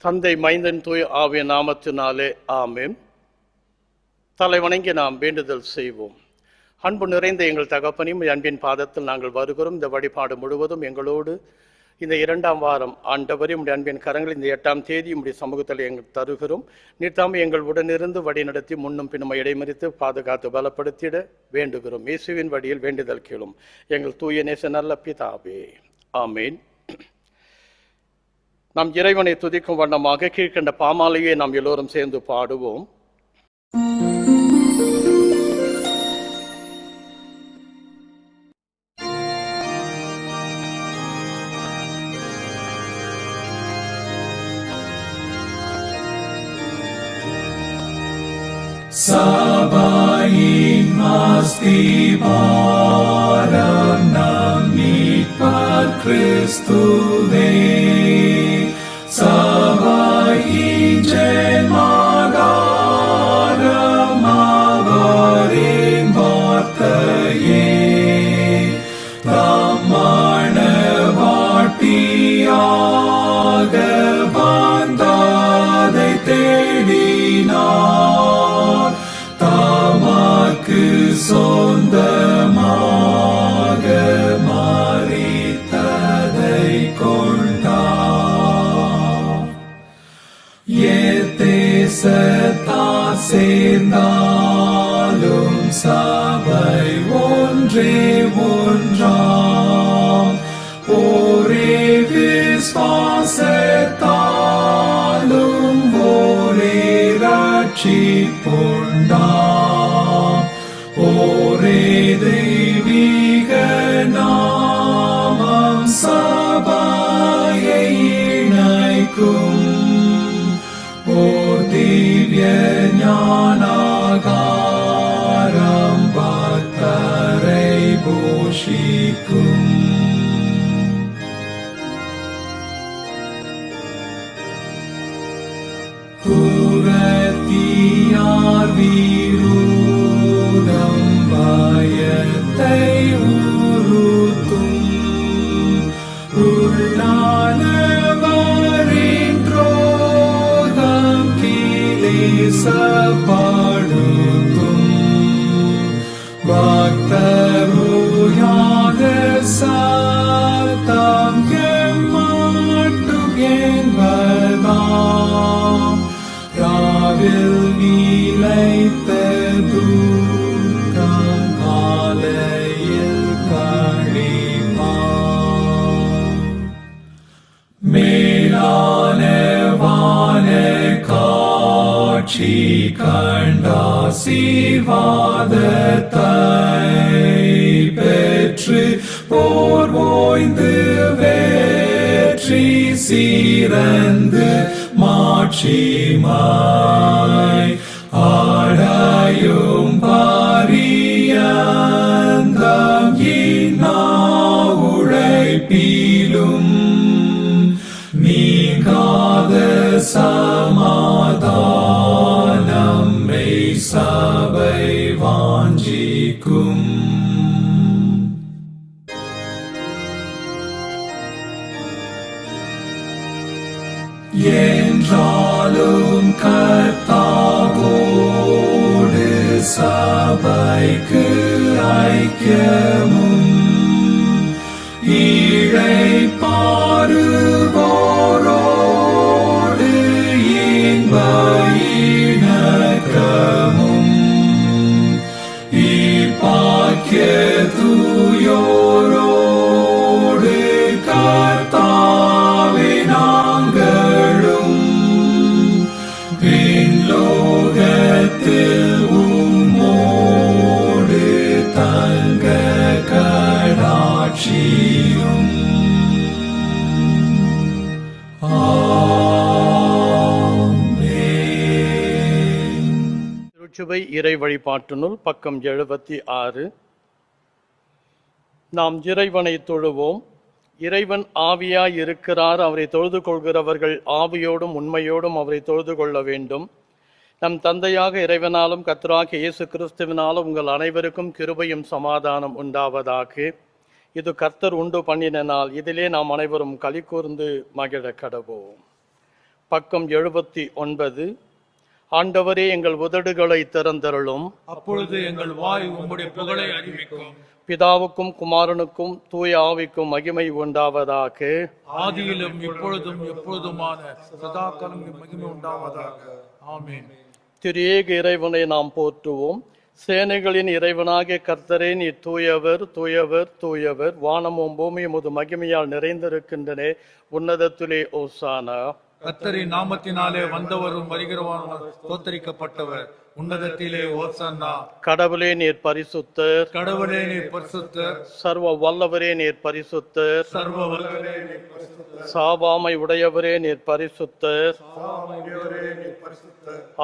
தந்தை, மைந்தன், தூய ஆவிய நாமத்தினாலே ஆமென். தலை வணங்கி நாம் வேண்டுதல் செய்வோம். அன்பு நிறைந்த எங்கள் தகப்பனையும் அன்பின் பாதத்தில் நாங்கள் வருகிறோம். இந்த வழிபாடு முழுவதும் எங்களோடு இந்த 2ஆம் வாரம் ஆண்டவரையும் உடைய அன்பின் கரங்கள் இந்த 8ஆம் தேதி உடைய சமூகத்தில் எங்கள் தருகிறோம். நீர்தாமே எங்கள் உடனிருந்து வழி நடத்தி முன்னும் பின்னும் இடைமறித்து பாதுகாத்து பலப்படுத்திட வேண்டுகிறோம். இயேசுவின் வழியில் வேண்டுதல் கேளும் எங்கள் தூய நேச நல்ல பிதாவே, ஆமேன். நாம் இறைவனை துதிக்கும் வண்ணமாக கீழ்கண்ட பாமாலையை நாம் எல்லோரும் சேர்ந்து பாடுவோம். சபையின் அஸ்திபாரம் நம் மீட்பர் கிறிஸ்துவே. சபையின் ஜென்மாகாரம் அவரின் வார்த்தையே. தம் மணவாட்டியாக வந்ததை தேடினார். தமக்கு சொந்தமாக மரித்ததை கொண்டார். எத்தேசத்தார் சேர்ந்தாலும் சபை ஒன்றே ஒன்றாம். ஒரே விசுவாசத்தாலும் ஒரே ரட்சிப்புண்டாம். ஒரே தெய்வீக நாமம் சபையை இணைக்கும். ஓர் திவ்ய ஞானாகாரம் பக்தரை போஷிக்கும். புறத்தியார் வீரூதம் பயத்தை உறுத்தும். உள்ளானவரின் துரோகம் கிளேசப்படுத்தும். பக்தருயாக சத்தம் எம்மட்டும் என்பதாம். ராவில் நீலைத்த தூக்கம் காலையில் கழிப்பாம். மேலான வான காட்சி கண்டாசீர்வாதத்தை பெற்று போர் ஓய்ந்து வெற்றி சீரந்து மாட்சிமாய் ஆடையும் பரியந்தம் இன்னா உழைப்பிலும் நீங்காத சமாதானம் மெய் சபை வாஞ்சிக்கும். என்றாலும் கர்த்தாவோடு சபைக்கு ஐக்கியமும். இளைப்பாறுவோரோடு இன்ப இணக்கமும். இப்பாக்கிய தூயோரோடு கர்த்தாவே நாங்களும் விண்லோகத்தில் உம்மோடு தங்க கடாட்சியும். திருச்சுவை இறை வழிபாட்டு நூல் பக்கம் 76. நாம் இறைவனை தொழுவோம். இறைவன் ஆவியாய் இருக்கிறார். அவரை தொழுது கொள்கிறவர்கள் ஆவியோடும் உண்மையோடும் அவரை தொழுது கொள்ள வேண்டும். நம் தந்தையாக இறைவனாலும் கர்த்தராகிய இயேசு கிறிஸ்துவினாலும் உங்கள் அனைவருக்கும் கிருபையும் சமாதானம் உண்டாவதாக. இது கர்த்தர் உண்டு பண்ணின நாள். இதிலே நாம் அனைவரும் களி கூர்ந்து மகிழ கடவோம். பக்கம் 79. ஆண்டவரே எங்கள் உதடுகளை திறந்தருளும். அப்பொழுது எங்கள் வாய் உம்முடைய புகழை அறிவிக்கும். பிதாவுக்கும் குமாரனுக்கும் தூய ஆவிக்கும் மகிமை உண்டாவதாக. ஆதியிலும் இப்பொழுதும் எப்பொழுதுமான சதாகாலம் மகிமை உண்டாவதாக. ஆமென். திரியேக இறைவனை நாம் போற்றுவோம். சேனைகளின் இறைவனாகிய கர்த்தரே, நீர் தூயவர் தூயவர் தூயவர். வானமும் பூமியும் உமது மகிமையால் நிறைந்திருக்கின்றன. உன்னதத்திலே ஓசானா. கர்த்தரின் நாமத்தினாலே வந்தவரும் வருகிறவரும் தோத்தரிக்கப்பட்டவர். உன்னதத்திலே ஓசன்னா. கடவுளே நீர் பரிசுத்தர். கடவுளே நீர் பரிசுத்தர். சர்வ வல்லவரே நீர் பரிசுத்தர். சர்வ வல்லவரே நீர் பரிசுத்தர். சாவாமை உடையவரே நீர் பரிசுத்தர்.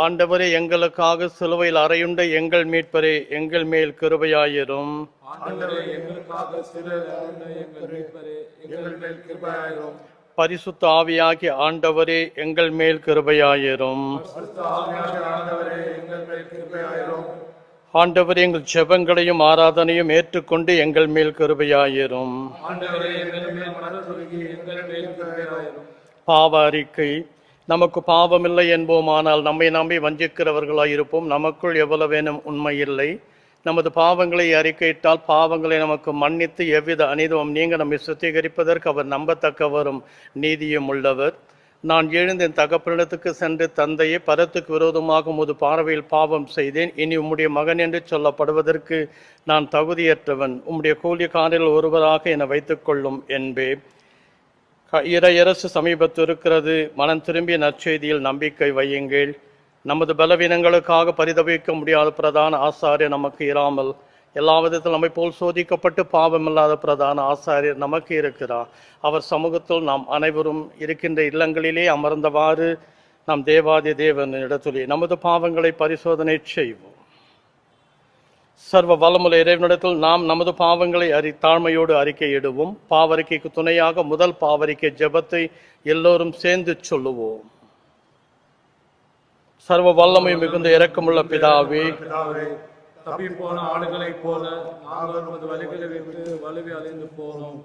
ஆண்டவரே, எங்களுக்காக சிலுவையில் அறையுண்ட எங்கள் மீட்பரே, எங்கள் மேல் கிருபையாயிரும். பரிசுத்த ஆவியாகிய ஆண்டவரே, எங்கள் மேல் கிருபையாயிரும். ஆண்டவரே, எங்கள் ஜெபங்களையும் ஆராதனையும் ஏற்றுக்கொண்டு எங்கள் மேல் கிருபையாயிரும். பாவ அறிக்கை. நமக்கு பாவமில்லை என்போமானால் நம்மை நம்பி வஞ்சிக்கிறவர்களாய் இருப்போம். நமக்குள் எவ்வளவேனும் உண்மை இல்லை. நமது பாவங்களை அறிக்கையிட்டால் பாவங்களை நமக்கு மன்னித்து எவ்வித அநீதமும் நீங்க நம்மை சுத்திகரிப்பதற்கு அவர் நம்பத்தக்கவரும் நீதியும் உள்ளவர். நான் எழுந்து என் தகப்பனிடத்துக்கு சென்று, தந்தையே, பரத்துக்கு விரோதமாக உமது பார்வையில் பாவம் செய்தேன். இனி உம்முடைய மகன் என்று சொல்லப்படுவதற்கு நான் தகுதியற்றவன். உம்முடைய கூலிக்காரில் ஒருவராக என வைத்துக் கொள்ளும் என்பே. இறையரசு சமீபத்து இருக்கிறது. மனம் திரும்பிய நற்செய்தியில் நம்பிக்கை வையுங்கள். நமது பலவீனங்களுக்காக பரிதவிக்க முடியாத பிரதான ஆசாரியர் நமக்கு இராமல் எல்லா விதத்தில் நம்மை போல் சோதிக்கப்பட்டு பாவமில்லாத பிரதான ஆசாரியர் நமக்கு இருக்கிறார். அவர் சமூகத்தில் நாம் அனைவரும் இருக்கின்ற இல்லங்களிலே அமர்ந்தவாறு நாம் தேவாதி தேவன் இடத்திலே நமது பாவங்களை பரிசோதனை செய்வோம். சர்வ வல்லமுள்ள இறைவனிடத்தில் நாம் நமது பாவங்களை தாழ்மையோடு அறிக்கையிடுவோம். பாவறிக்கைக்கு துணையாக முதல் பாவறிக்கை ஜெபத்தை எல்லோரும் சேர்ந்து சொல்லுவோம். சர்வ வல்லமை மிகுந்த இரக்கமுள்ள பிதாவே, தப்பி போன ஆடுகளைப் போல நாங்கள் உமது வழிகளை விட்டு வலுவி அலைந்து போனோம்.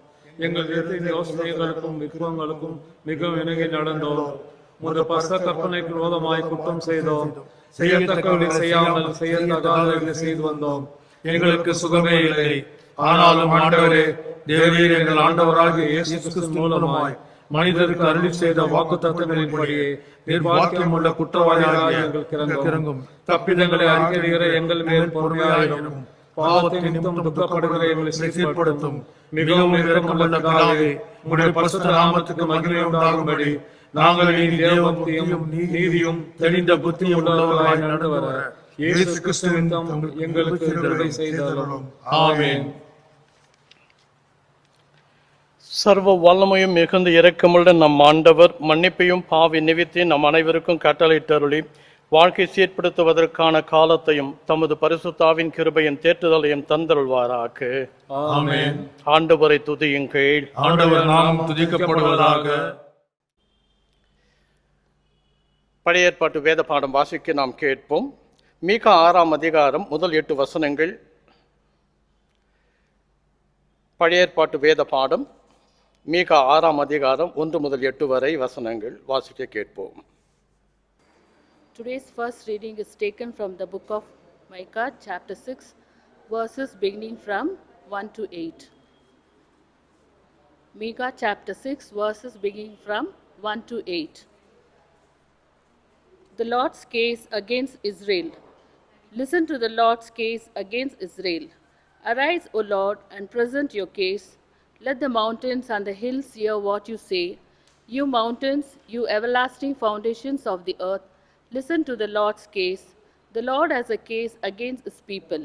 எங்கள் யோசனைகளுக்கும் விருப்பங்களுக்கும் மிகவும் இணங்கி நடந்தோம். உமது பச கற்பனைக்கு விரோதமாய் குற்றம் செய்தோம். செய்யத்தக்கவர்களை செய்யாமல் செய்யத்தகாதவர்களை செய்து வந்தோம். எங்களுக்கு சுகமே இல்லை. ஆனாலும் ஆண்டவரே, தேவரீர் எங்கள் ஆண்டவராகிய இயேசு கிறிஸ்து மூலமாய் மனிதருக்கு அருளி செய்த வாக்கு தத்தங்களின்படியே நிர்வாக்கியம் உள்ள குற்றவாளிகளாக எங்களுக்கு இறங்கும். தப்பிதங்களை அறிக்கையிற எங்கள் மேல் பொறுமையாயிரும். பாவத்தை நிமித்தம் துக்கப்படுகிற எங்களை சீர்படுத்தும். மிகவும் இரக்கமுள்ள பிதாவே, உம்முடைய பரிசுத்த நாமத்துக்கு மகிமை உண்டாகும்படி நாங்கள் இனி தேவபக்தியும் நீதியும் தெளிந்த புத்தியும் உள்ளவர்களாய் நடந்து வர இயேசு கிறிஸ்துவின் எங்களுக்கு கிருபை செய்தருளும். ஆமென். சர்வ வல்லமையும் மிகுந்த இரக்கமுள்ள நம் ஆண்டவர் மன்னிப்பையும் பாவி நிவித்தையும் நம் அனைவருக்கும் கட்டளையிட்டருளி வாழ்க்கை சீர்படுத்துவதற்கான காலத்தையும் தமது பரிசுத்தாவின் கிருபையின் தேற்றுதலையும் தந்தருள்வாராக. ஆமென். ஆண்டவரை துதியுங்கள். ஆண்டவர் நாமம் துதிக்கப்படுவதாக. பழைய ஏற்பாட்டு வேத பாடம் வாசிக்க நாம் கேட்போம். மீகா 6ஆம் அதிகாரம் முதல் 8 வசனங்கள். பழைய ஏற்பாட்டு வேத பாடம் மீகா 6ஆம் அதிகாரம் 1 முதல் 8 வரை வசனங்கள் வாசிக்க கேட்போம். Today's first reading is taken from the book of Micah, chapter 6, verses beginning from 1 to 8. Micah, chapter 6, verses beginning from 1 to 8. The Lord's case against Israel. Listen to the Lord's case against Israel. Arise, O Lord, and present your case. Let the mountains and the hills hear what you say. You mountains, you everlasting foundations of the earth, listen to the Lord's case. The Lord has a case against his people.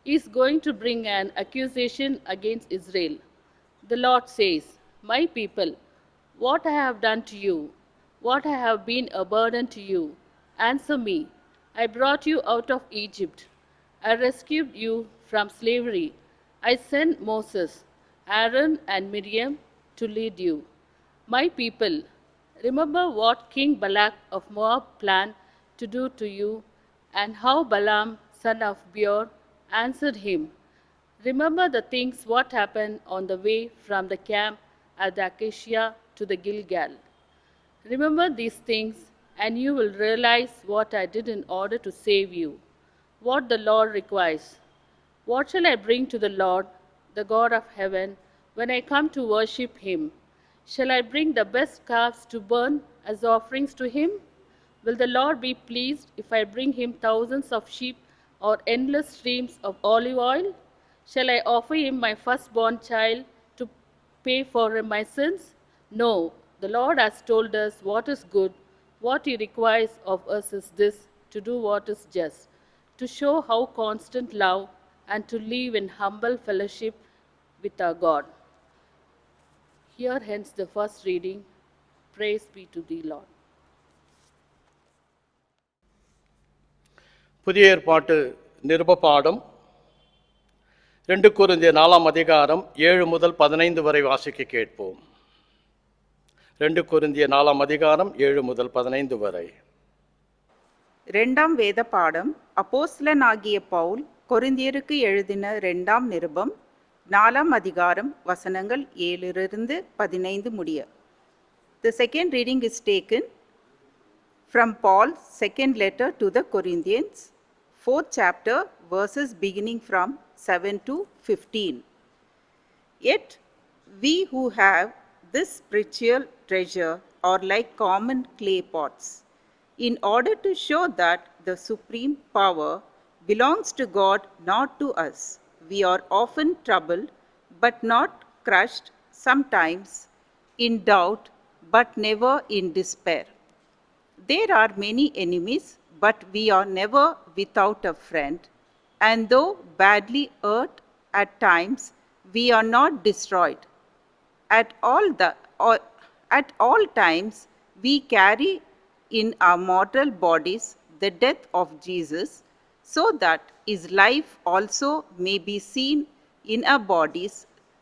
He is going to bring an accusation against Israel. The Lord says, My people, what I have done to you, what I have been a burden to you, answer me. I brought you out of Egypt. I rescued you from slavery. I sent Moses, Aaron and Miriam to lead you. My people, remember what King Balak of Moab planned to do to you, and how Balaam, son of Beor, answered him. Remember the things what happened on the way from the camp at the Acacia to the Gilgal. Remember these things, and you will realize what I did in order to save you, what the Lord requires. What shall I bring to the Lord, the God of heaven, when I come to worship him? Shall I bring the best calves to burn as offerings to him? Will the Lord be pleased if I bring him thousands of sheep or endless streams of olive oil? Shall I offer him my firstborn child to pay for my sins? No, the Lord has told us what is good. What he requires of us is this, to do what is just, to show how constant love, and to live in humble fellowship with our God. Here ends the first reading. Praise be to thee, Lord. புதிய ஏற்பாட்டு நிருப பாடம் 2 கொரிந்தியர் 4 அதிகாரம் 7 முதல் 15 வரை வாசிக்க கேட்போம். 2 கொரிந்தியர் 4 அதிகாரம் 7 முதல் 15 வரை. இரண்டாம் வேத பாடம். அப்போஸ்தலனாகிய பவுல் கொரிந்தியருக்கு எழுதின இரண்டாம் நிருபம் 4 அதிகாரம் வசனங்கள் 7 15 முடிய. The second reading is taken from Paul's second letter to the Corinthians, 4th chapter, verses beginning from 7 to 15. Yet we who have this spiritual treasure are like common clay pots, in order to show that the supreme power belongs to God, not to us. We are often troubled, but not crushed, sometimes in doubt, but never in despair. There are many enemies, but we are never without a friend. And though badly hurt at times, we are not destroyed. At all times, we carry in our mortal bodies the death of Jesus, so that his life also may be seen in our bodies.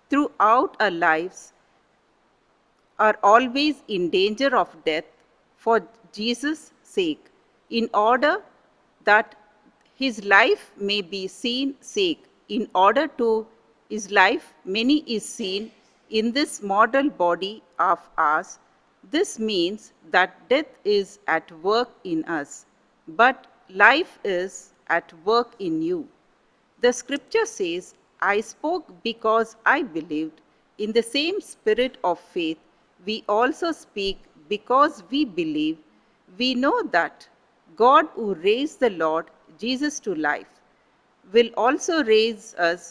Throughout our lives are always in danger of death for Jesus' sake, in order that his life may be seen sake. In order to his life many is seen in this mortal body of ours. This means that death is at work in us, but life is at work in you. The scripture says, I spoke because I believed. In the same spirit of faith, we also speak because we believe. We know that God, who raised the Lord Jesus to life, will also raise us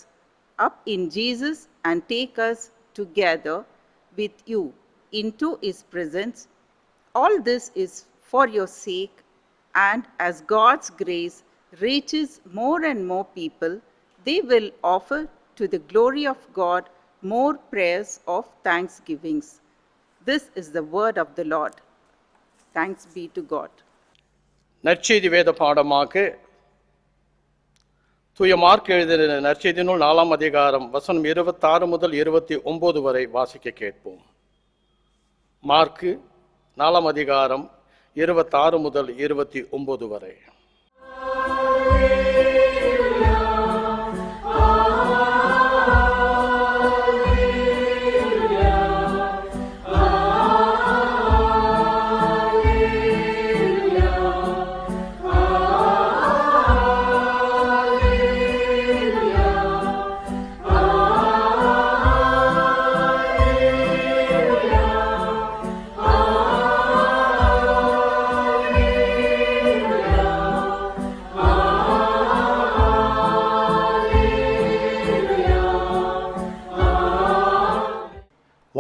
up in Jesus and take us together with you into his presence. All this is for your sake, and as God's grace reaches more and more people, they will offer to the glory of God more prayers of thanksgivings. This is the word of the Lord. Thanks be to God. நற்செய்தி வேத பாடமாக தூய mark எழுதின நற்செய்தி நூல் 4 அதிகாரம் வசனம் 26 முதல் 29 வரை வாசிக்க கேட்போம். மார்க்கு 4 அதிகாரம் 26 முதல் 29 வரை.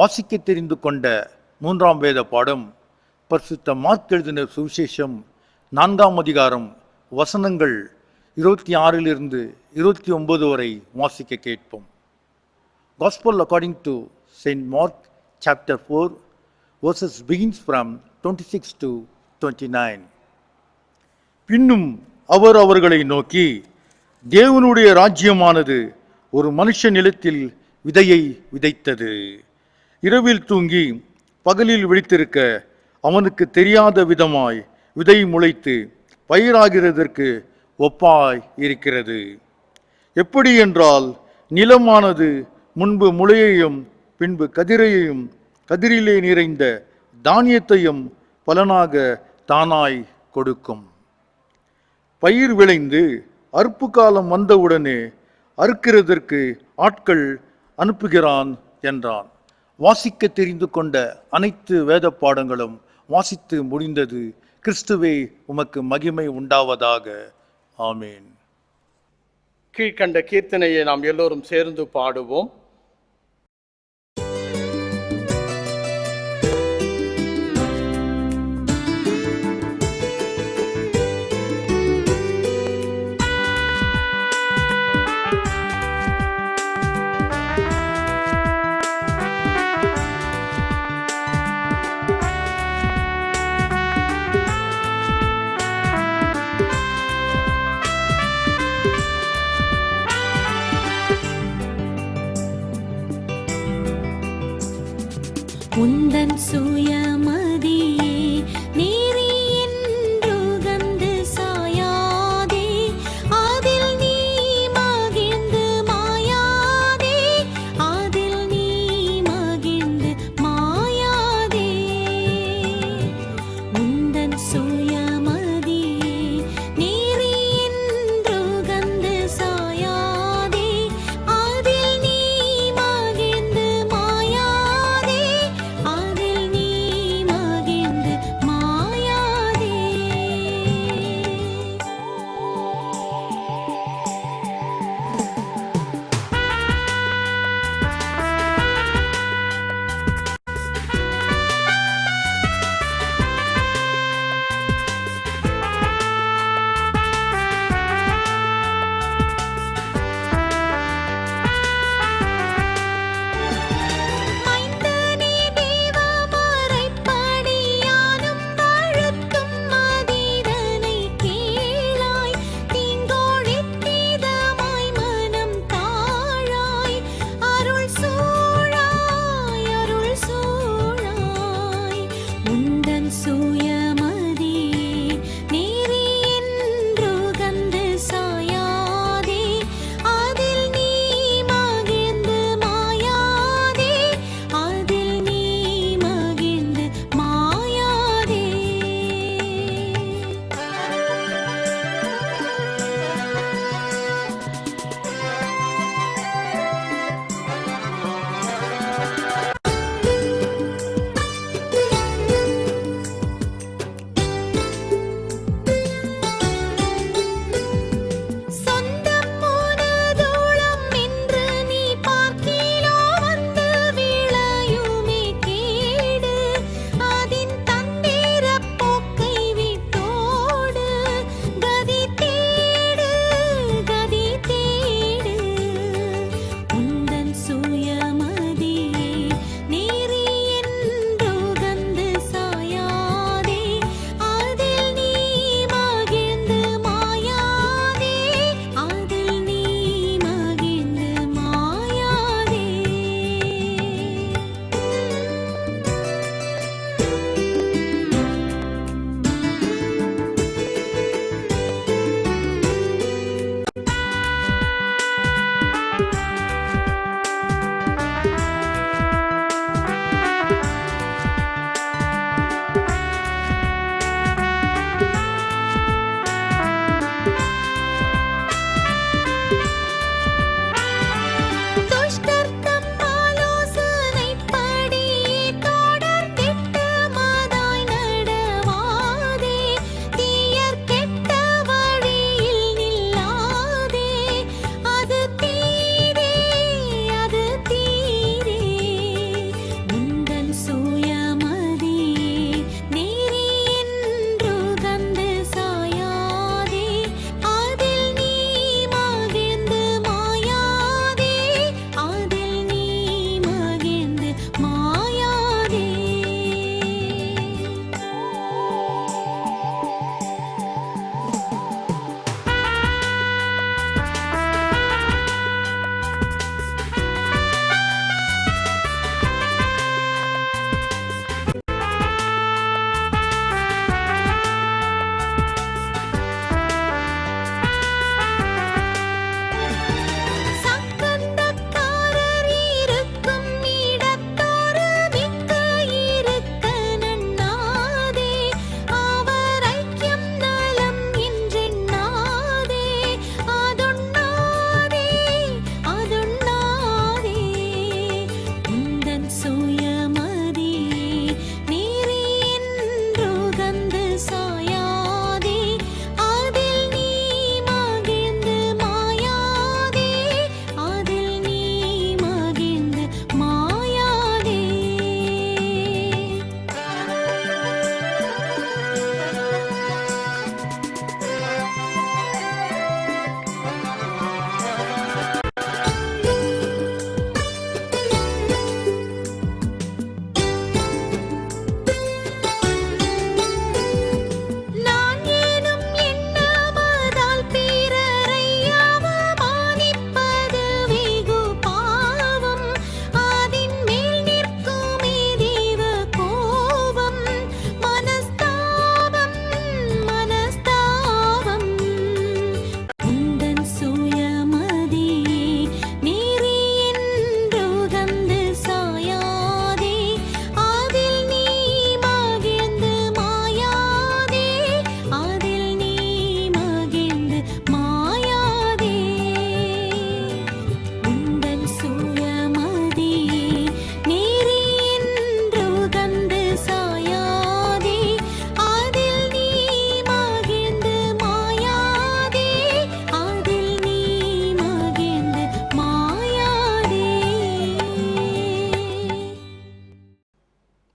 வாசிக்க தெரிந்து கொண்ட 3ஆம் வேத பாடம் பரிசுத்த மார்க் எழுதின சுவிசேஷம் 4ஆம் அதிகாரம் வசனங்கள் 26 29 வரை வாசிக்க கேட்போம். Gospel according to Saint Mark chapter 4 verses begins from 26 to 29. பின்னும் அவர் அவர்களை நோக்கி, தேவனுடைய ராஜ்யமானது ஒரு மனுஷ நிலத்தில் விதையை விதைத்தது. இரவில் தூங்கி பகலில் விழித்திருக்க அவனுக்கு தெரியாத விதமாய் விதை முளைத்து பயிராகிறதற்கு ஒப்பாய் இருக்கிறது. எப்படி என்றால், நிலமானது முன்பு முளையையும் பின்பு கதிரையையும் கதிரிலே நிறைந்த தானியத்தையும் பலனாக தானாய் கொடுக்கும். பயிர் விளைந்து அறுப்பு காலம் வந்தவுடனே அறுக்கிறதற்கு ஆட்கள் அனுப்புகிறான் என்றான். வாசிக்க தெரிந்து கொண்ட அனைத்து வேத பாடங்களும் வாசித்து முடிந்தது. கிறிஸ்துவே உமக்கு மகிமை உண்டாவதாக. ஆமேன். கீழ்க்கண்ட கீர்த்தனையை நாம் எல்லோரும் சேர்ந்து பாடுவோம். உந்தன் சுயமதியே நீரி என்று கந்து சாயாதே, அதில் நீ மகிழ்ந்து மாயாதே, அதில் நீ மகிழ்ந்து மாயாதே. உந்தன் சுயமதியே நீரி என்று கந்து சாயாதே, அதில் நீ மகிழ்ந்து மாயாதே, அதில் நீ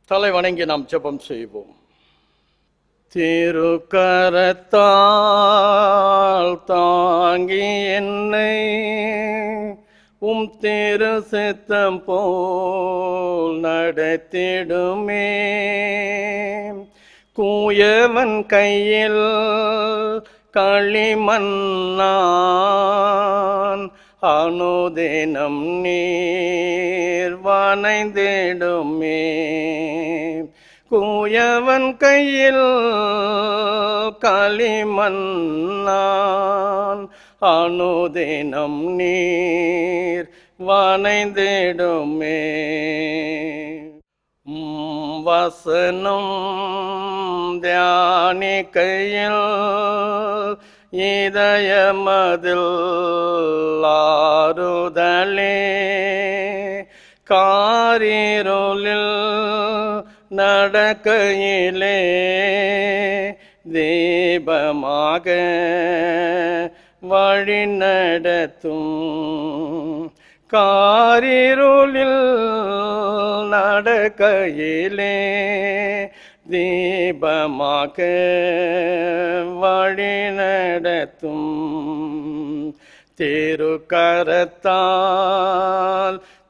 தலை வணங்கி நாம் ஜெபம் செய்வோம். திருக்கரத்தால் தாங்கி என்னை திரு சித்தம் போல் நடத்திடுமே. கூயவன் கையில் களிமண்ணான் அனுதினம் நீர் வனைந்திடுமே. கூயவன் கையில் களிமண்ணான் அனுதினம் நீர் வனைந்திடுமே. வசனம் தியானிக்கையில் இதயமதில் ஆறுதலே. காரிருளில் நடக்கையிலே தீபமாக வழி நடத்தும். காரிருளில் நடக்கையிலே தீபமாக வழி நடத்தும். திருக்கரத்தால்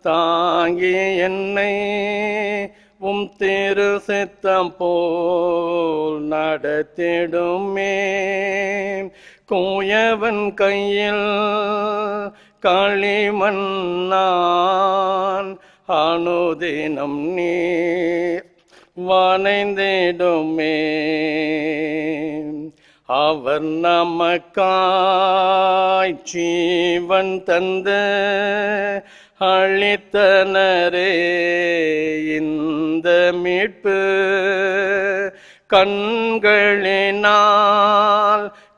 தாங்கி என்னை திரு சித்தம் போல் நடத்திடுமே. கூயவன் கையில் களிமண்ணான் அனுதினம் நீர் வனைந்திடுமே. அவர் நமக்காய் ஜீவன் தந்து அளித்தனரே இந்த மீட்பு. கண்களினால்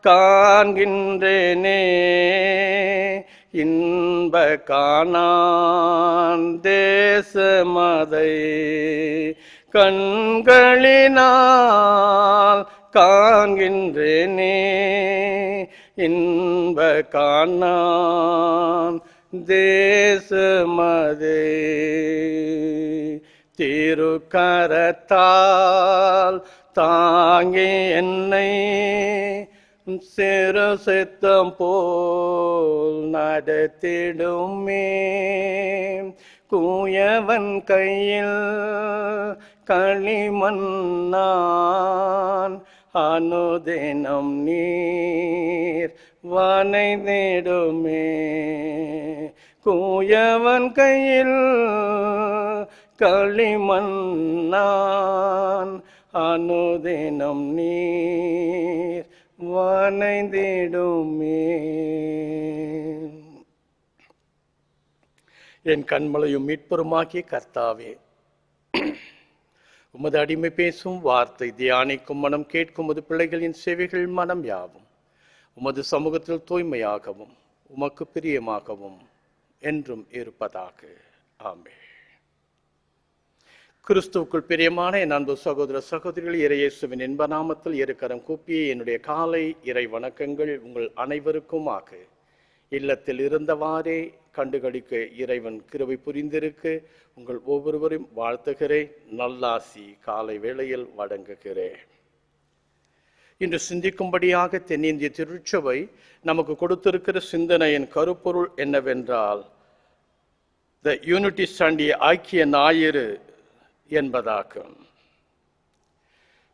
காண்கின்றேனே இன்ப காணான் தேசமதை. கண்களினால் காண்கின்றேனே இன்ப காணான் தேசமதே. திருக்கரத்தால் தாங்கி என்னை சிறு சித்தம் போல் நடத்திடுமே. கூயவன் கையில் களிமண்ணான் அனுதினம் நீர் வனைந்திடுமே. கூயவன் கையில் களிமண்ணான் அனுதினம் நீர் வனைந்திடுமே. என் கண்மலையும் மீட்பருமாகிய கர்த்தாவே, உமது அடிமை பேசும் வார்த்தை தியானிக்கும் மனம் கேட்கும் உமது பிள்ளைகளின் செவிகள் மனம் யாவும் உமது சமூகத்தில் தூய்மையாகவும் உமக்கு பிரியமாகவும் என்றும் இருப்பதாக. ஆமென். கிறிஸ்துவுக்குள் பிரியமான என் அன்பு சகோதர சகோதரிகள், இறையேசுவின் இன்ப நாமத்தில் இருக்கரம் கூப்பிய என்னுடைய காலை இறை வணக்கங்கள் உங்கள் அனைவருக்குமாக. இல்லத்தில் இருந்தவாறே கண்டுகளிக்க இறைவன் கிருபை புரிந்திருக்க உங்கள் ஒவ்வொருவரையும் வாழ்த்துகிறேன். நல்லாசி காலை வேளையில் வழங்குகிறேன். இன்று சிந்திக்கும்படியாக தென்னிந்திய திருச்சபை நமக்கு கொடுத்திருக்கிற சிந்தனையின் கருப்பொருள் என்னவென்றால், த யூனிட்டி சண்டே, ஐக்கிய ஞாயிறு என்பதாகும்.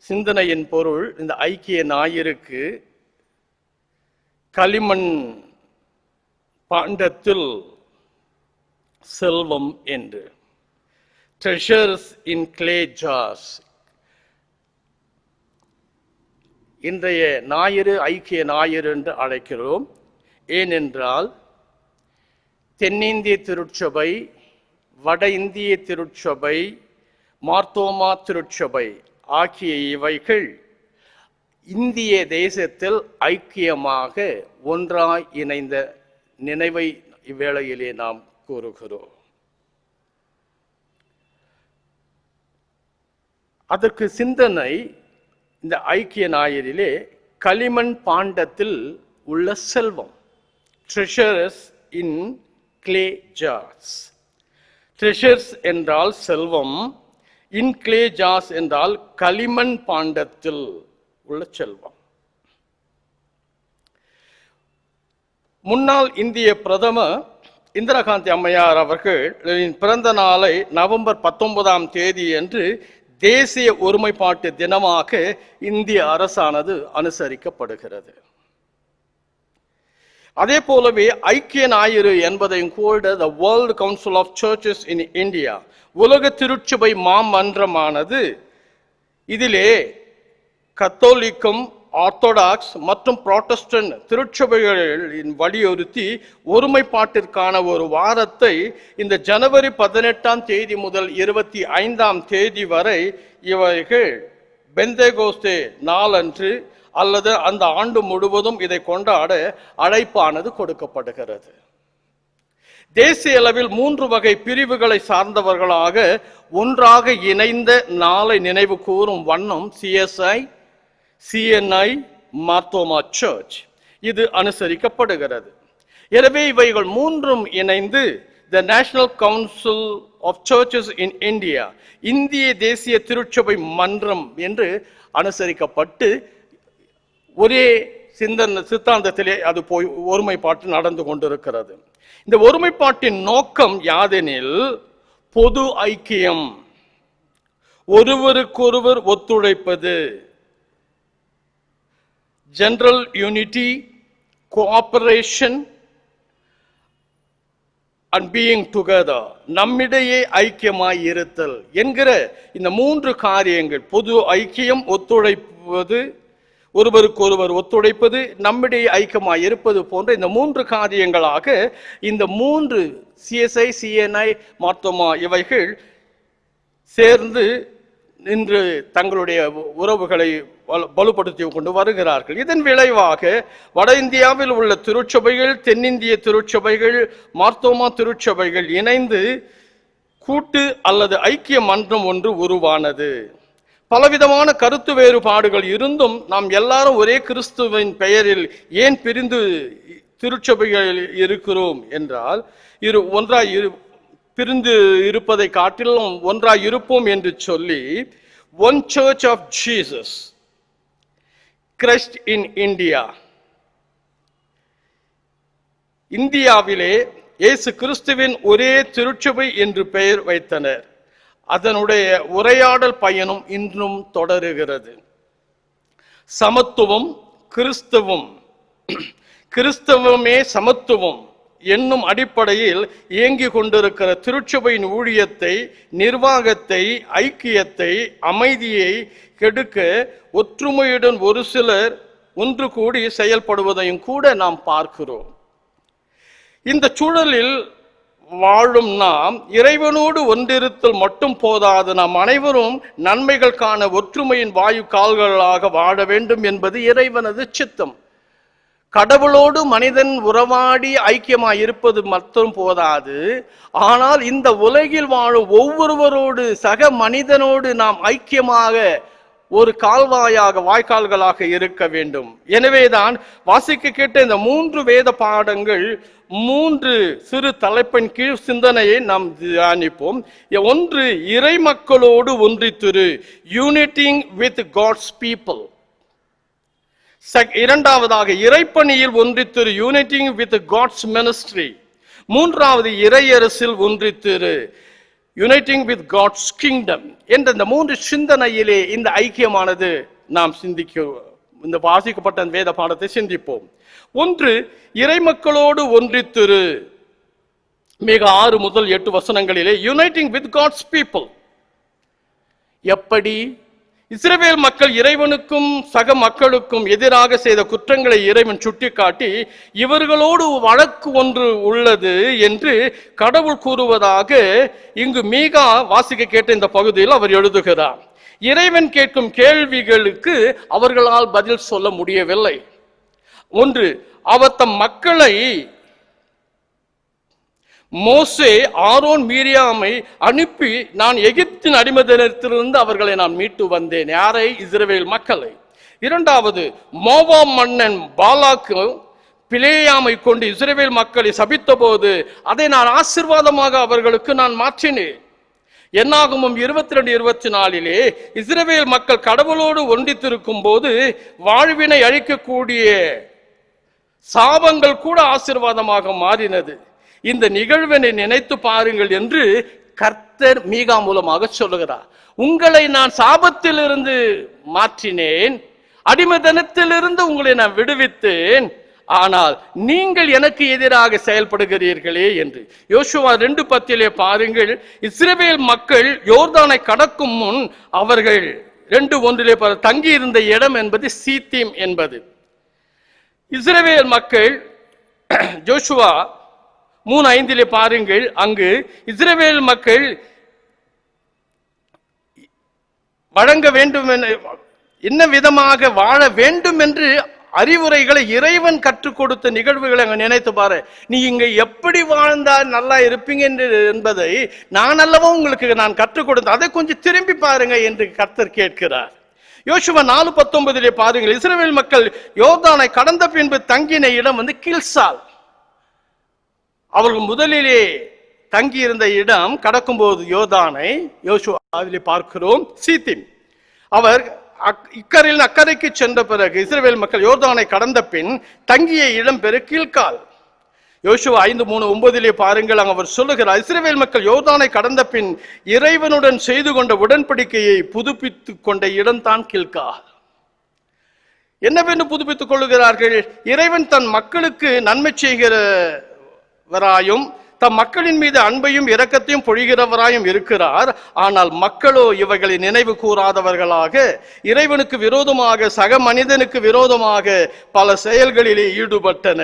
சிந்தனையின் பொருள், இந்த ஐக்கிய ஞாயிறுக்கு களிமண் பாண்டத்தில் செல்வம் என்று, treasures in clay jars. இன்றைய ஞாயிறு ஐக்கிய ஞாயிறு என்று அழைக்கிறோம். ஏனென்றால் தென்னிந்திய திருச்சபை, வட இந்திய திருச்சபை, மார்த்தோமா திருச்சபை ஆகிய இவைகள் இந்திய தேசத்தில் ஐக்கியமாக ஒன்றாய் இணைந்த நினைவை இவ்வேளையிலே நாம் கூறுகிறோம். அதற்கு சிந்தனை இந்த ஐக்கிய ஞாயிறிலே களிமண் பாண்டத்தில் உள்ள செல்வம், treasures in clay jars. treasures என்றால் செல்வம், இன்க்ளே ஜாஸ் என்றால் களிமண் பாண்டத்தில் உள்ள செல்வம். முன்னாள் இந்திய பிரதமர் இந்திரா காந்தி அம்மையார் அவர்களின் பிறந்த நாளை நவம்பர் 19ஆம் தேதி அன்று தேசிய ஒருமைப்பாட்டு தினமாக இந்திய அரசானது அனுசரிக்கப்படுகிறது. அதே போலவே ஐக்கிய ஞாயிறு என்பதையும் கூட the world council of churches in India, உலக திருச்சபை மாமன்றமானது இதிலே கத்தோலிக்கம், ஆர்த்தோடாக்ஸ் மற்றும் புராட்டஸ்டன்ட் திருச்சபைகளின் வலியுறுத்தி ஒருமைப்பாட்டிற்கான ஒரு வாரத்தை இந்த ஜனவரி 18ஆம் தேதி முதல் 25ஆம் தேதி வரை இவர்கள் பெந்தேகோஸ்தே நாளன்று அல்லது அந்த ஆண்டு முழுவதும் இதை கொண்டாட அழைப்பானது கொடுக்கப்படுகிறது. தேசிய அளவில் 3 வகை பிரிவுகளை சார்ந்தவர்களாக ஒன்றாக இணைந்த நாளை நினைவு கூறும் வண்ணம் CSI, CNI, மார்த்தோமா சர்ச் இது அனுசரிக்கப்படுகிறது. எனவே இவைகள் 3ம் இணைந்து the national council of churches in India, இந்திய தேசிய திருச்சபை மன்றம் என்று அனுசரிக்கப்பட்டு ஒரே சித்தாந்தத்திலே அது போய் ஒருமைப்பாட்டு நடந்து கொண்டிருக்கிறது. இந்த ஒருமைப்பாட்டின் நோக்கம் யாதெனில் பொது ஐக்கியம், ஒருவருக்கொருவர் ஒத்துழைப்பது, general unity, cooperation and being together, நம்மிடையே ஐக்கியமாய் இருத்தல் என்கிற இந்த 3 காரியங்கள், பொது ஐக்கியம், ஒத்துழைப்பது, ஒருவருக்கொருவர் ஒத்துழைப்பது, நம்மிடையே ஐக்கியமாய் இருப்பது போன்ற இந்த 3 காரியங்களாக இந்த 3 CSI, CNI, மார்த்தோமா இவைகள் சேர்ந்து இன்று தங்களுடைய உறவுகளை வலுப்படுத்தி கொண்டு வருகிறார்கள். இதன் விளைவாக வட இந்தியாவில் உள்ள திருச்சபைகள், தென்னிந்திய திருச்சபைகள், மார்த்தோமா திருச்சபைகள் இணைந்து கூட்டு அல்லது ஐக்கிய மன்றம் ஒன்று உருவானது. பலவிதமான கருத்து வேறுபாடுகள் இருந்தும் நாம் எல்லாரும் ஒரே கிறிஸ்துவின் பெயரில் ஏன் பிரிந்து திருச்சபைகள் இருக்கிறோம் என்றால், ஒன்றாய் பிரிந்து இருப்பதை காட்டிலும் ஒன்றாய் இருப்போம் என்று சொல்லி one church of Jesus Christ in India, இந்தியாவிலே இயேசு கிறிஸ்துவின் ஒரே திருச்சபை என்று பெயர் வைத்தனர். அதனுடைய உரையாடல் பயணம் இன்றும் தொடருகிறது. சமத்துவம், கிறிஸ்தவமே சமத்துவம் என்னும் அடிப்படையில் இயங்கிக் கொண்டிருக்கிற திருச்சபையின் ஊழியத்தை, நிர்வாகத்தை, ஐக்கியத்தை, அமைதியை கெடுக்க ஒற்றுமையுடன் ஒரு சிலர் ஒன்று கூடி செயல்படுவதையும் கூட நாம் பார்க்கிறோம். இந்த சூழலில் வாழும் நாம் இறைவனோடு ஒன்றிருத்தல் மட்டும் போதாது, நாம் அனைவரும் நன்மைகள் காண ஒற்றுமையின் வாயு கால்களாக வாழ வேண்டும் என்பது இறைவனது சித்தம். கடவுளோடு மனிதன் உறவாடி ஐக்கியமாய் இருப்பது மட்டும் போதாது, ஆனால் இந்த உலகில் வாழும் ஒவ்வொருவரோடு, சக மனிதனோடு நாம் ஐக்கியமாக ஒரு கால்வாயாக, வாய்க்கால்களாக இருக்க வேண்டும். எனவேதான் வாசிக்க கேட்ட இந்த 3 வேத பாடங்கள் 3 சிறு தலைப்பின் கீழ் சிந்தனையை நாம் தியானிப்போம். 1, இறை மக்களோடு ஒன்றித்திரு, யூனிட்டிங் வித் காட்ஸ் பீப்புள். 2வது இறைப்பணியில் ஒன்றித்திரு, யூனிட்டிங் வித் காட்ஸ் மினிஸ்ட்ரி. 3வது இறையரசில் ஒன்றித்திரு, யுனைட்டிங் வித் காட்ஸ் கிங்டம் என்ற இந்த 3 சிந்தனையிலே இந்த ஐக்கியமானது நாம் இந்த வாசிக்கப்பட்ட வேத பாடத்தை சிந்திப்போம். 1, இறை மக்களோடு ஒன்றித்திரு. மிக 6 முதல் 8 வசனங்களிலே யுனைட்டிங் வித் காட்ஸ் பீப்புள். எப்படி? இஸ்ரவேல் மக்கள் இறைவனுக்கும் சக மக்களுக்கும் எதிராக செய்த குற்றங்களை இறைவன் சுட்டிக்காட்டி, இவர்களோடு வழக்கு ஒன்று உள்ளது என்று கடவுள் கூறுவதாக இங்கு மீகா வாசிக்க கேட்ட இந்த பகுதியில் அவர் எழுதுகிறார். இறைவன் கேட்கும் கேள்விகளுக்கு அவர்களால் பதில் சொல்ல முடியவில்லை. 1, அவர் தம் மக்களை மோசே, ஆரோன், மீரியாமை அனுப்பி நான் எகிப்தின் அடிமைத்தனத்திலிருந்து அவர்களை நான் மீட்டு வந்தேன். யாரை? இஸ்ரவேல் மக்களை. 2வது, மோவாப் மன்னன் பாலாக்கு பிலேயாமை கொண்டு இஸ்ரவேல் மக்களை சபித்த போது அதை நான் ஆசீர்வாதமாக அவர்களுக்கு நான் மாற்றினேன். என்னாகமம் 22:24 இஸ்ரவேல் மக்கள் கடவுளோடு ஒன்றித்திருக்கும் போது வாழ்வினை அழிக்கக்கூடிய சாபங்கள் கூட ஆசீர்வாதமாக மாறினது. இந்த நிகழ்வினை நினைத்து பாருங்கள் என்று கர்த்தர் மீகா மூலமாக சொல்லுகிறார். உங்களை நான் சாபத்திலிருந்து மாற்றினேன், அடிமைத்தனத்திலிருந்து உங்களை நான் விடுவித்தேன், ஆனால் நீங்கள் எனக்கு எதிராக செயல்படுகிறீர்களே என்று. யோசுவா 2:10 பாருங்கள், இஸ்ரவேல் மக்கள் யோர்தானை கடக்கும் முன் அவர்கள் 2:1 தங்கி இருந்த இடம் என்பது சீத்தீம் என்பது. இஸ்ரவேல் மக்கள் யோசுவா 3:5 பாருங்கள், அங்கு இஸ்ரவேல் மக்கள் வழங்க வேண்டும் என்ன விதமாக வாழ வேண்டும் என்று அறிவுரைகளை இறைவன் கற்றுக் கொடுத்த நிகழ்வுகளை அங்க நினைத்து பாரு. நீ இங்க எப்படி வாழ்ந்தால் நல்லா இருப்பீங்க என்பதை நான் அல்லவா உங்களுக்கு நான் கற்றுக் கொடுத்தேன், அதை கொஞ்சம் திரும்பி பாருங்க என்று கர்த்தர் கேட்கிறார். யோசுவா 4:19 பாருங்கள், இஸ்ரவேல் மக்கள் யோர்தானை கடந்த பின்பு தங்கின இடம் கில்சால். அவர்கள் முதலிலே தங்கி இருந்த இடம் கடக்கும்போது யோர்தானை யோசுவா அதிலே பார்க்கிறோம் சீத்தீம். அவர் இக்கரையில் அக்கறைக்கு சென்ற பிறகு இஸ்ரவேல் மக்கள் யோர்தானை கடந்த பின் தங்கிய இடம் பெரு கில்கால். யோசுவா 5:3-9 பாருங்கள், அங்கு அவர் சொல்லுகிறார், இஸ்ரவேல் மக்கள் யோர்தானை கடந்த பின் இறைவனுடன் செய்து கொண்ட உடன்படிக்கையை புதுப்பித்துக் கொண்ட இடம்தான் கில்கால். என்னவென்று புதுப்பித்துக் கொள்ளுகிறார்கள்? இறைவன் தன் மக்களுக்கு நன்மை செய்கிறவராயும் தம் மக்களின் மீது அன்பையும் இரக்கத்தையும் பொழிகிறவராயும் இருக்கிறார். ஆனால் மக்களோ இவைகளை நினைவு கூறாதவர்களாக இறைவனுக்கு விரோதமாக சக மனிதனுக்கு விரோதமாக பல செயல்களிலே ஈடுபட்டன.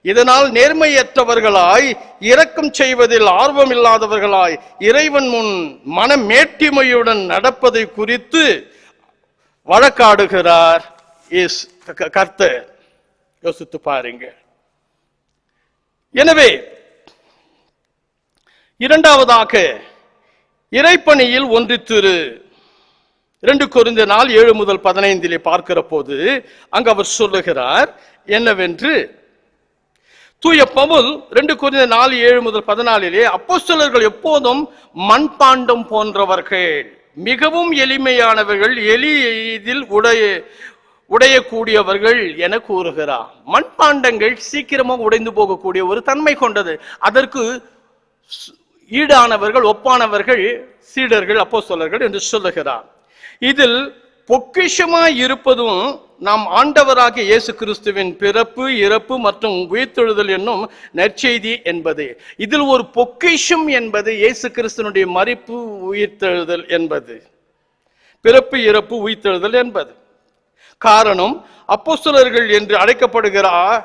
இதனால் நேர்மையற்றவர்களாய் இரக்கம் செய்வதில் ஆர்வம் இல்லாதவர்களாய் இறைவன் முன் மனமேட்டிமையுடன் நடப்பதை குறித்து வழக்காடுகிறார் கர்த்தர். யோசித்து பாருங்க. எனவே இரண்டாவதாக இறைப்பணியில் ஒன்றித்திரு. 2 கொரிந்தியர் 4:7-15 பார்க்கிற போது அங்கு அவர் சொல்லுகிறார் என்னவென்று, தூய பவுல் 2 கொரிந்தியர் 4:7-14 அப்போஸ்தலர்கள் எப்போதும் மண்பாண்டம் போன்றவர்கள், மிகவும் எளிமையானவர்கள், எளிதில் உடையக்கூடியவர்கள் என கூறுகிறார். மண்பாண்டங்கள் சீக்கிரமாக உடைந்து போகக்கூடிய ஒரு தன்மை கொண்டது. அதற்கு ஈடானவர்கள் ஒப்பானவர்கள் சீடர்கள் அப்போஸ்தலர்கள் என்று சொல்லுகிறார். இதில் பொக்கிஷமாய் இருப்பதும் நாம் ஆண்டவராகிய இயேசு கிறிஸ்துவின் பிறப்பு, இறப்பு மற்றும் உயிர்த்தெழுதல் என்னும் நற்செய்தி என்பது. இதில் ஒரு பொக்கிஷம் என்பது இயேசு கிறிஸ்துவனுடைய மரிப்பு, உயிர்த்தெழுதல் என்பது, பிறப்பு, இறப்பு, உயிர்த்தெழுதல் என்பது. காரணம், அப்போஸ்தலர்கள் என்று அழைக்கப்படுகிறார்.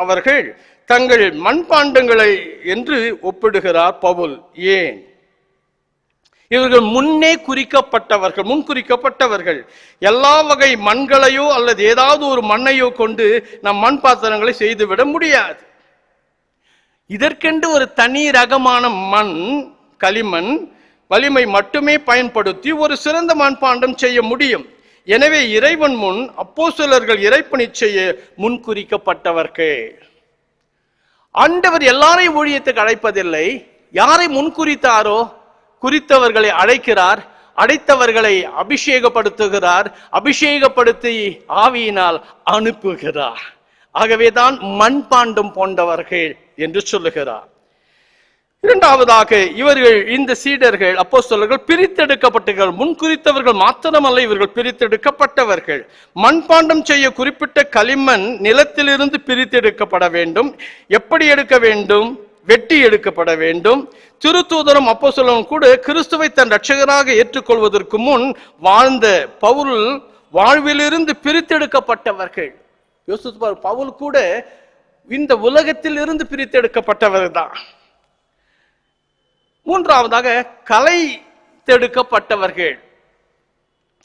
அவர்கள் தங்கள் மண்பாண்டங்களை என்று ஒப்பிடுகிறார் பவுல். ஏன்? இவர்கள் முன்குறிக்கப்பட்டவர்கள். எல்லா வகை மண்களையோ அல்லது ஏதாவது ஒரு மண்ணையோ கொண்டு நம் மண் பாத்திரங்களை செய்துவிட முடியாது. இதற்கென்று ஒரு தனி ரகமான மண், களிமண் வலிமை மட்டுமே பயன்படுத்தி ஒரு சிறந்த மண்பாண்டம் செய்ய முடியும். எனவே இறைவன் முன் அப்போஸ்தலர்கள் இறைப்பணி செய்ய முன்குறிக்கப்பட்டவர்கள். ஆண்டவர் எல்லாரையும் ஊழியத்துக்கு அழைப்பதில்லை. யாரை முன்குறித்தாரோ குறித்தவர்களை அழைக்கிறார், அழைத்தவர்களை அபிஷேகப்படுத்துகிறார், அபிஷேகப்படுத்தி ஆவியினால் அனுப்புகிறார். ஆகவேதான் மண்பாண்டம் போன்றவர்கள் என்று சொல்லுகிறார். இரண்டாவதாக இவர்கள், இந்த சீடர்கள் அப்போஸ்தலர்கள் பிரித்தெடுக்கப்பட்டவர்கள். முன்குறித்தவர்கள் மாத்திரமல்ல, இவர்கள் பிரித்தெடுக்கப்பட்டவர்கள். மண்பாண்டம் செய்ய குறிப்பிட்ட களிமண் நிலத்திலிருந்து பிரித்தெடுக்கப்பட வேண்டும். எப்படி எடுக்க வேண்டும்? வெட்டி எடுக்கப்பட வேண்டும். திருத்தூதரும் அப்போஸ்தலரும் கூட கிறிஸ்துவை தன் இரட்சகராக ஏற்றுக்கொள்வதற்கு முன் வாழ்ந்த பவுல் வாழ்விலிருந்து பிரித்தெடுக்கப்பட்டவர்கள். யோசித்து, பவுல் கூட இந்த உலகத்தில் இருந்து பிரித்தெடுக்கப்பட்டவர் தான். மூன்றாவதாக கலை தெடுக்கப்பட்டவர்கள்.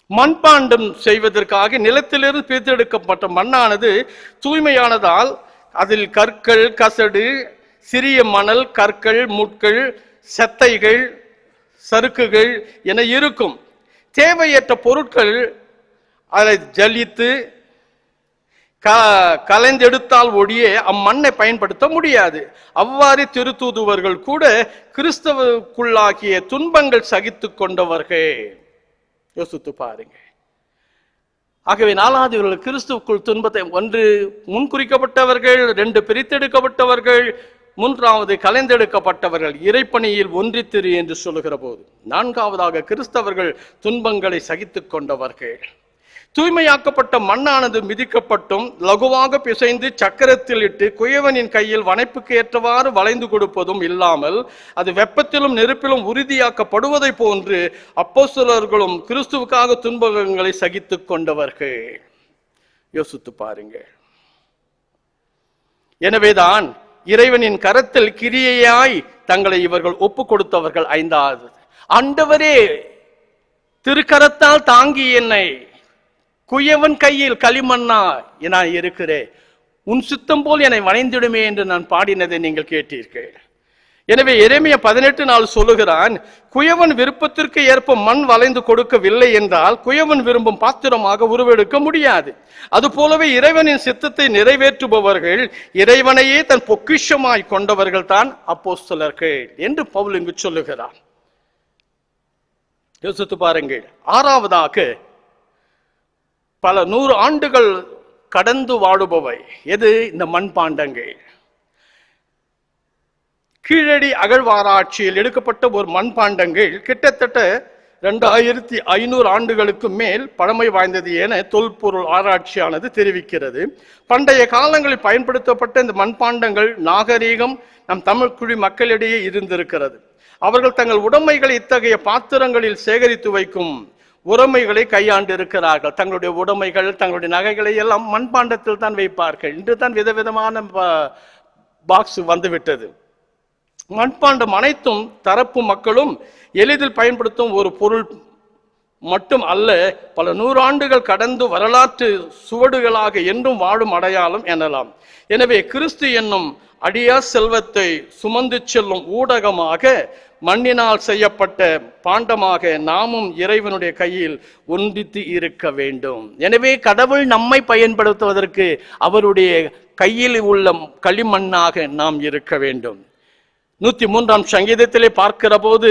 மண்பாண்டம் செய்வதற்காக நிலத்திலிருந்து பிரித்தெடுக்கப்பட்ட மண்ணானது தூய்மையானதால் அதில் கற்கள், கசடு, சிறிய மணல், கற்கள், முட்கள், செத்தைகள், சறுக்குகள் என இருக்கும். தேவையற்ற பொருட்கள் அதை ஜலித்து கலைந்தெடுத்தால் ஒழிய அம்மண்ணை பயன்படுத்த முடியாது. அவ்வாறு திருத்தூதுவர்கள் கூட கிறிஸ்தவுக்குள்ளாகிய துன்பங்கள் சகித்து கொண்டவர்கள். யோசித்து பாருங்க. ஆகவே நாலாவது இவர்கள் கிறிஸ்துவுக்குள் துன்பத்தை, ஒன்று முன்குறிக்கப்பட்டவர்கள், 2 பிரித்தெடுக்கப்பட்டவர்கள், 3வது கலைந்தெடுக்கப்பட்டவர்கள், இறைப்பணியில் ஒன்றித்திரு என்று சொல்லுகிற போது 4வதாக கிறிஸ்தவர்கள் துன்பங்களை சகித்து கொண்டவர்கள். தூய்மையாக்கப்பட்ட மண்ணானது மிதிக்கப்பட்டும் லகுவாக பிசைந்து சக்கரத்தில் இட்டு குயவனின் கையில் வனைப்புக்கு ஏற்றவாறு வளைந்து கொடுப்பதும் இல்லாமல் அது வெப்பத்திலும் நெருப்பிலும் உறுதியாக்கப்படுவதை போன்று அப்போஸ்தலர்களும் கிறிஸ்துவுக்காக துன்பங்களை சகித்து கொண்டவர்கள். யோசித்து பாருங்க. எனவேதான் இறைவனின் கரத்தில் கிரியையாய் தங்களை இவர்கள் ஒப்பு கொடுத்தவர்கள். 5வது, ஆண்டவரே திருக்கரத்தால் தாங்கி என்னை குயவன் கையில் களிமண்ணா நான் இருக்கிறேன், உன் சுத்தம் போல் என்னை வணைந்திடுமே என்று நான் பாடினதை நீங்கள் கேட்டீர்கள். எனவே எரேமியா 18:4 சொல்லுகிறான், குயவன் விருப்பத்திற்கு ஏற்ப மண் வளைந்து கொடுக்கவில்லை என்றால் குயவன் விரும்பும் பாத்திரமாக உருவெடுக்க முடியாது. அது போலவே இறைவனின் சித்தத்தை நிறைவேற்றுபவர்கள் இறைவனையே தன் பொக்கிஷமாய் கொண்டவர்கள் தான் அப்போஸ்தலர்கள் என்று பவுல் இங்கு சொல்லுகிறான். யோசித்து பாருங்கள். 6வதாக பல 100 ஆண்டுகள் கடந்து வாழுபவை எது? இந்த மண்பாண்டங்கள். கீழடி அகழ்வாராய்ச்சியில் எடுக்கப்பட்ட ஒரு மண்பாண்டங்கள் கிட்டத்தட்ட 2500 ஆண்டுகளுக்கு மேல் பழமை வாய்ந்தது என தொல்பொருள் ஆராய்ச்சியானது தெரிவிக்கிறது. பண்டைய காலங்களில் பயன்படுத்தப்பட்ட இந்த மண்பாண்டங்கள் நாகரீகம் நம் தமிழ் குடி மக்களிடையே இருந்திருக்கிறது. அவர்கள் தங்கள் உடைமைகளை இத்தகைய பாத்திரங்களில் சேகரித்து வைக்கும் உடைமைகளை கையாண்டு இருக்கிறார்கள். தங்களுடைய உடைமைகள், தங்களுடைய நகைகளை எல்லாம் மண்பாண்டத்தில் தான் வைப்பார்கள். இன்று தான் விதவிதமான பாக்ஸ் வந்துவிட்டது. மண்பாண்டம் அனைத்தும் தரப்பு மக்களும் எளிதில் பயன்படுத்தும் ஒரு பொருள் மட்டும் அல்ல, பல 100 ஆண்டுகள் கடந்து வரலாற்று சுவடுகளாக என்றும் வாழும் அடையாளம் எனலாம். எனவே கிறிஸ்து என்னும் அடியா செல்வத்தை சுமந்து செல்லும் ஊடகமாக, மண்ணினால் செய்யப்பட்ட பாண்டமாக நாமும் இறைவனுடைய கையில் ஒன்றித்து இருக்க வேண்டும். எனவே கடவுள் நம்மை பயன்படுத்துவதற்கு அவருடைய கையில் உள்ள களிமண்ணாக நாம் இருக்க வேண்டும். 103ஆம் சங்கீதத்திலே பார்க்கிற போது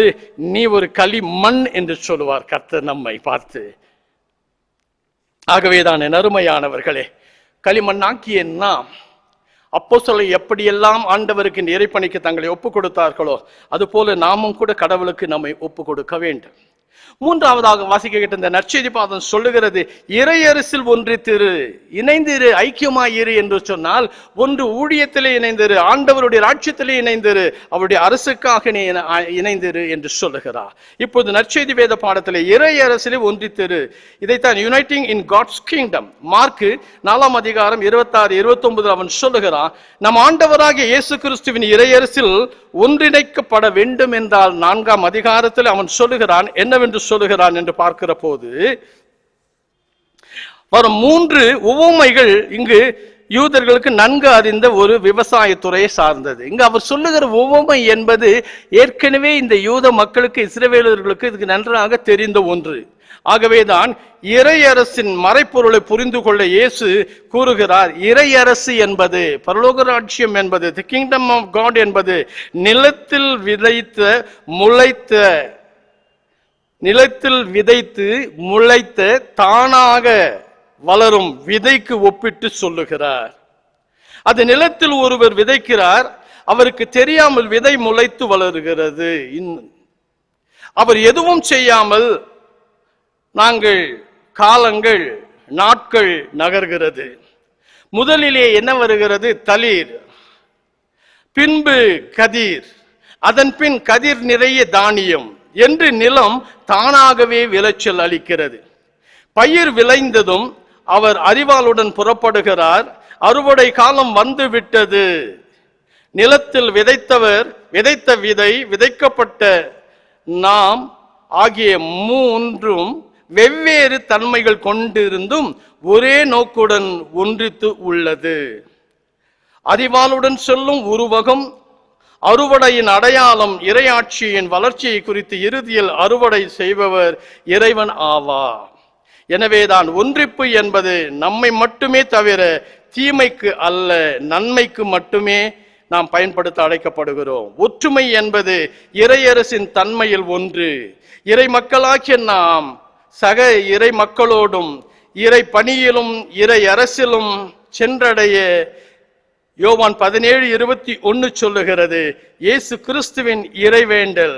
நீ ஒரு களிமண் என்று சொல்லுவார் கர்த்தர் நம்மை பார்த்து. ஆகவேதான் என் அருமையானவர்களே, களிமண்ணாக்கிய நாம் அப்போஸ்தலர்கள் எப்படியெல்லாம் ஆண்டவருக்கு இறைப்பணிக்கு தங்களை ஒப்பு கொடுத்தார்களோ அதுபோல நாமும் கூட கடவுளுக்கு நம்மை ஒப்பு கொடுக்க வேண்டும். 3வதாக வாசிக்க கேட்ட இந்த நற்செய்தி பாதம் சொல்லுகிறது, இறையரசில் ஒன்றித்திரு, இணைந்திரு, ஐக்கியமாயிரு என்று சொன்னால் ஒன்று ஊழியத்திலே இணைந்திரு, ஆண்டவருடைய ராஜ்யத்திலே இணைந்திரு, அவருடைய அரசுக்காக நீ இணைந்திரு என்று சொல்லுகிறார். இப்போது நற்செய்தி வேத பாடத்திலே இறையரசிலே ஒன்றித்திரு, இதைத்தான் uniting in God's kingdom. Mark 4ஆம் அதிகாரம் 26-29 அவன் சொல்லுகிறான், நம் ஆண்டவராகிய இயேசு கிறிஸ்துவின் இறையரசில் ஒன்றிணைக்கப்பட வேண்டும் என்றால் 4ஆம் அதிகாரத்தில் அவன் சொல்லுகிறான். என்னவென்று சொல்லுகிறான் என்று பார்க்கிற போது வரும் 3 உவமைகள் இங்கு யூதர்களுக்கு நன்கு அறிந்த ஒரு விவசாயத்துறையை சார்ந்தது. இங்கு அவர் சொல்லுகிற உவமை என்பது ஏற்கனவே இந்த யூத மக்களுக்கு, இஸ்ரவேலர்களுக்கு இதுக்கு நன்றாக தெரிந்த ஒன்று. ஆகவேதான் இறையரசின் மறைப்பொருளை புரிந்து கொள்ள இயேசு கூறுகிறார், இறையரசு என்பது, பரலோக ராஜ்யம் என்பது, தி கிங்டம் ஆஃப் காட் என்பது நிலத்தில் விதைத்து முளைத்த தானாக வளரும் விதைக்கு ஒப்பிட்டு சொல்லுகிறார். அது நிலத்தில் ஒருவர் விதைக்கிறார், அவருக்கு தெரியாமல் விதை முளைத்து வளருகிறது. அவர் எதுவும் செய்யாமல் காலங்கள் நாட்கள் நகர்கிறது. முதலிலே என்ன வருகிறது? தளிர், பின்பு கதிர், அதன் பின் கதிர் நிறைய தானியம் என்று நிலம் தானாகவே விளைச்சல் அளிக்கிறது. பயிர் விளைந்ததும் அவர் அரிவாளுடன் புறப்படுகிறார். அறுவடை காலம் வந்து விட்டது. நிலத்தில் விதைத்தவர், விதைத்த விதை, விதைக்கப்பட்ட நாம் ஆகிய மூன்றும் வெவ்வேறு தன்மைகள் கொண்டிருந்தும் ஒரே நோக்குடன் ஒன்றித்து உள்ளது. அரிவாளுடன் சொல்லும் உருவகம் அறுவடையின் அடையாளம், இறையாட்சியின் வளர்ச்சியை குறித்து இறுதியில் அறுவடை செய்பவர் இறைவன் ஆவார். எனவேதான் ஒன்றிப்பு என்பது நம்மை மட்டுமே தவிர தீமைக்கு அல்ல, நன்மைக்கு மட்டுமே நாம் பயன்படுத்த அழைக்கப்படுகிறோம். ஒற்றுமை என்பது இறையரசின் தன்மையில் ஒன்று. இறை மக்களாகிய நாம் சக இறை மக்களோடும் இறை பணியிலும் இறை அரசிலும் சென்றடைய யோவான் 17:21 சொல்லுகிறது. இயேசு கிறிஸ்துவின் இறைவேண்டல்,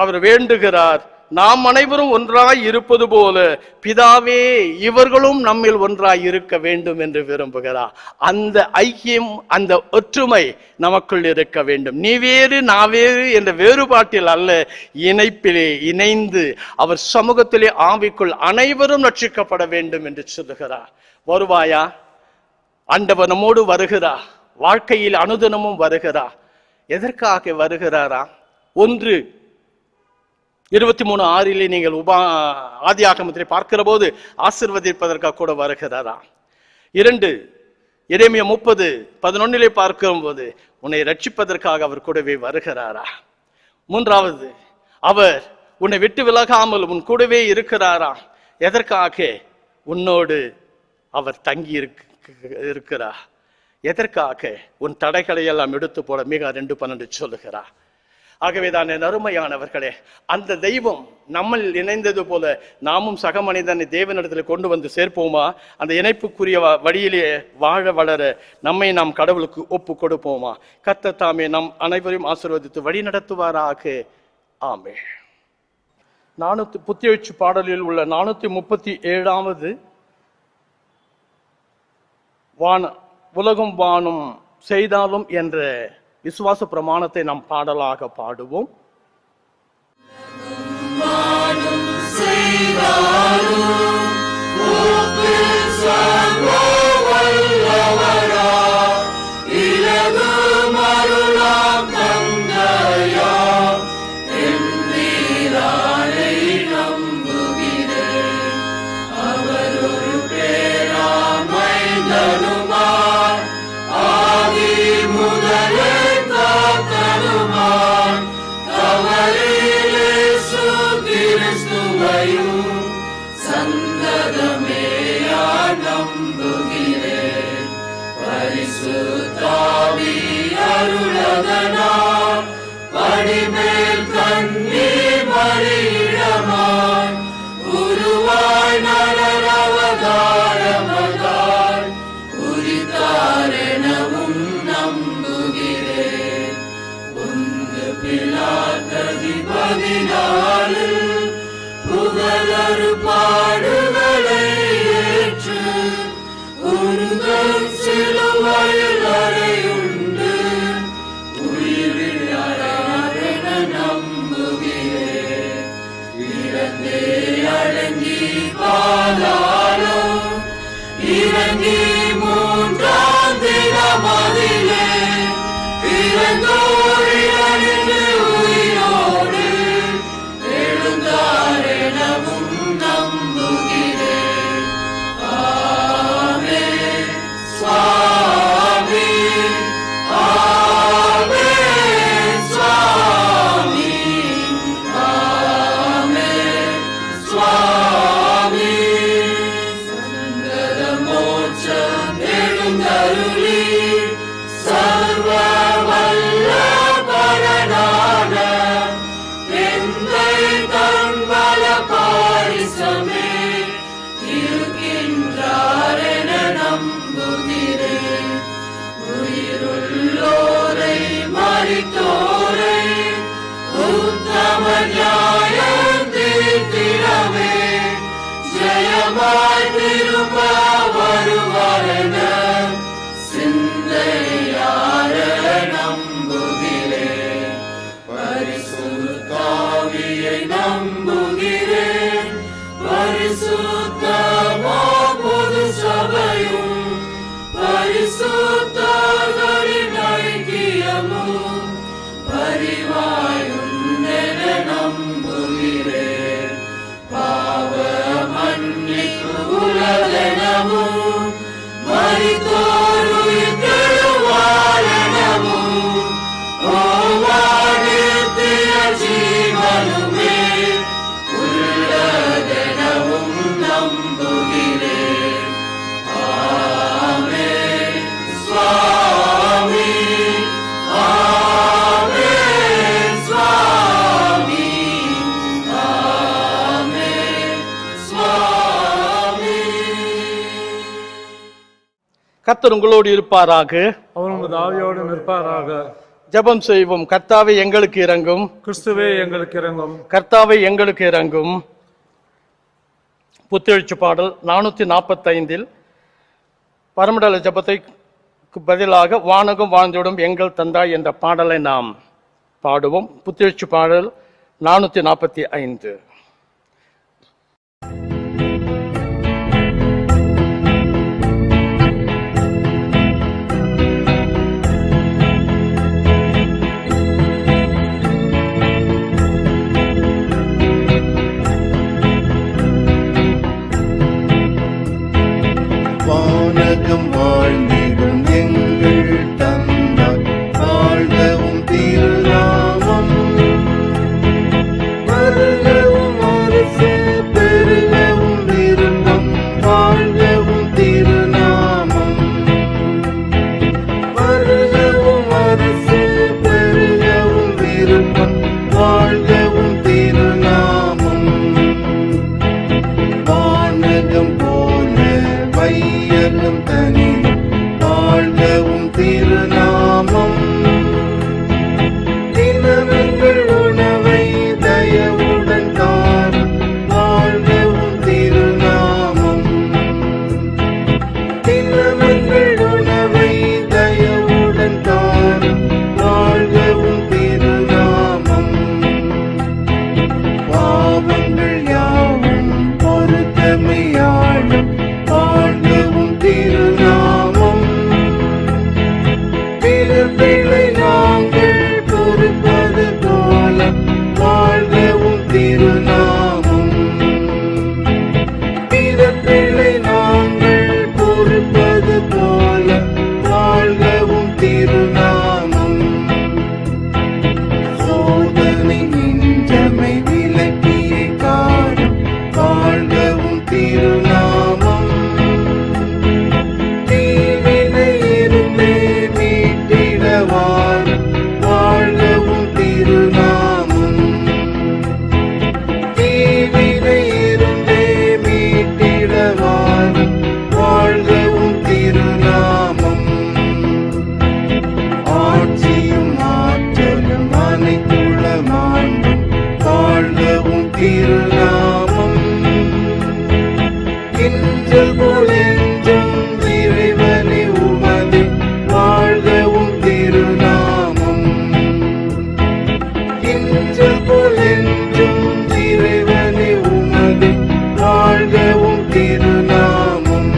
அவர் வேண்டுகிறார், நாம் அனைவரும் ஒன்றாய் இருப்பது போல பிதாவே இவர்களும் நம்மில் ஒன்றாய் இருக்க வேண்டும் என்று விரும்புகிறார். அந்த ஐக்கியம், அந்த ஒற்றுமை நமக்குள் இருக்க வேண்டும். நீ வேறு நான் வேறு என்ற வேறுபாட்டில் அல்ல, இணைப்பிலே இணைந்து அவர் சமூகத்திலே ஆவிக்குள் அனைவரும் ரட்சிக்கப்பட வேண்டும் என்று சொல்லுகிறார். வருவாயா? ஆண்டவர் நம்மோடு வருகிறார், வாழ்க்கையில் அனுதினமும் வருகிறார். எதற்காக வருகிறாரா? 1:23-6 நீங்கள் ஆதியாகமத்திலே பார்க்கிற போது ஆசீர்வதிப்பதற்காக கூட வருகிறாரா? 2 எரேமியா 30:11 பார்க்கிற போது உன்னை ரட்சிப்பதற்காக அவர் கூடவே வருகிறாரா? 3வது, அவர் உன்னை விட்டு விலகாமல் உன் கூடவே இருக்கிறாரா? எதற்காக? உன்னோடு அவர் தங்கி இருக்கிறார். எதற்காக? உன் தடைகளை எல்லாம் எடுத்து போட மீகா 2:12 சொல்லுகிறார். ஆகவேதான் என் அருமையானவர்களே, அந்த தெய்வம் நம்மில் இணைந்தது போல நாமும் சக மனிதனை தேவனிடத்தில் கொண்டு வந்து சேர்ப்போமா? அந்த இணைப்புக்குரிய வழியிலே வாழ வளர நம்மை நாம் கடவுளுக்கு ஒப்பு கொடுப்போமா? கர்த்தர் தாமே நம் அனைவரையும் ஆசீர்வதித்து வழி நடத்துவாராக. ஆமென். புத்தியெழுச்சி பாடலில் உள்ள 437வது உலகம் வானும் செய்தாலும் என்ற விசுவாச பிரமாணத்தை நாம் பாடலாக பாடுவோம். உலகெனவும் கர்த்தர் உங்களோடு இருப்பாராக. அவர் உமது ஆவியோடும் இருப்பாராக. ஜெபம் செய்வோம். கர்த்தாவே எங்களுக்கு இரங்கும். கிறிஸ்துவே எங்களுக்கு இரங்கும். கர்த்தாவே எங்களுக்கு இரங்கும். புத்தெழுச்சி பாடல் 445 பரமண்டல ஜெபத்தைக்கு பதிலாக வானகம் வாழ்ந்திடும் எங்கள் தந்தாய் என்ற பாடலை நாம் பாடுவோம். புத்தெழுச்சி பாடல் 445. வானகம் வாழ்ந்திடும் எங்கள் தந்தாய் வாழ்கவும் திருநாமம் வருகவும் அரசு பெருகவும் விரும்பம் வாழ்கவும் திருநாமம் வருகவும் அரசு பெருகவும் விரும்பம் வாழ்கவும் திருநாமம் வானகம் போல வையகம் தனிலும் வாழ்கவும் திருநாமம் தினமெங்கள் உணவை தயவுடன் தாரும் வாழ்கவும் திருநாமம் தினமெங்கள் உணவை தயவுடன் தாரும் வாழ்கவும் திருநாமம் பாவங்கள் யாவும் பொறுத்தமையாளும் வாழ்கவும் திருநாமம் பிறப்பிள்ளை நாங்கள் பொறுப்பது போல வாழ்கவும் திருநாமம் பிறப்பிள்ளை நாங்கள் பொறுப்பது போல வாழ்கவும் திருநாமம் சோதனை நெஞ்சமை விலக்கியை காணும் வாழ்கவும் திருநாமம் தீவினை இருந்தே மீட்டிடவார் வாழ்கவும் திருநாமம் தீவினை இருந்தே மீட்டிடவார் வாழ்கவும் திருநாமம் ஆட்சியும் ஆற்றலும் அனைத்துள்ள மாண்பும் வாழ்கவும் திருநாமம் கிஞ்சல் போலென்றும் இறைவனை உமது வாழ்கவும் திருநாமம் கிஞ்சல் போலென்றும் இறைவனை உமது வாழ்கவும் திருநாமம்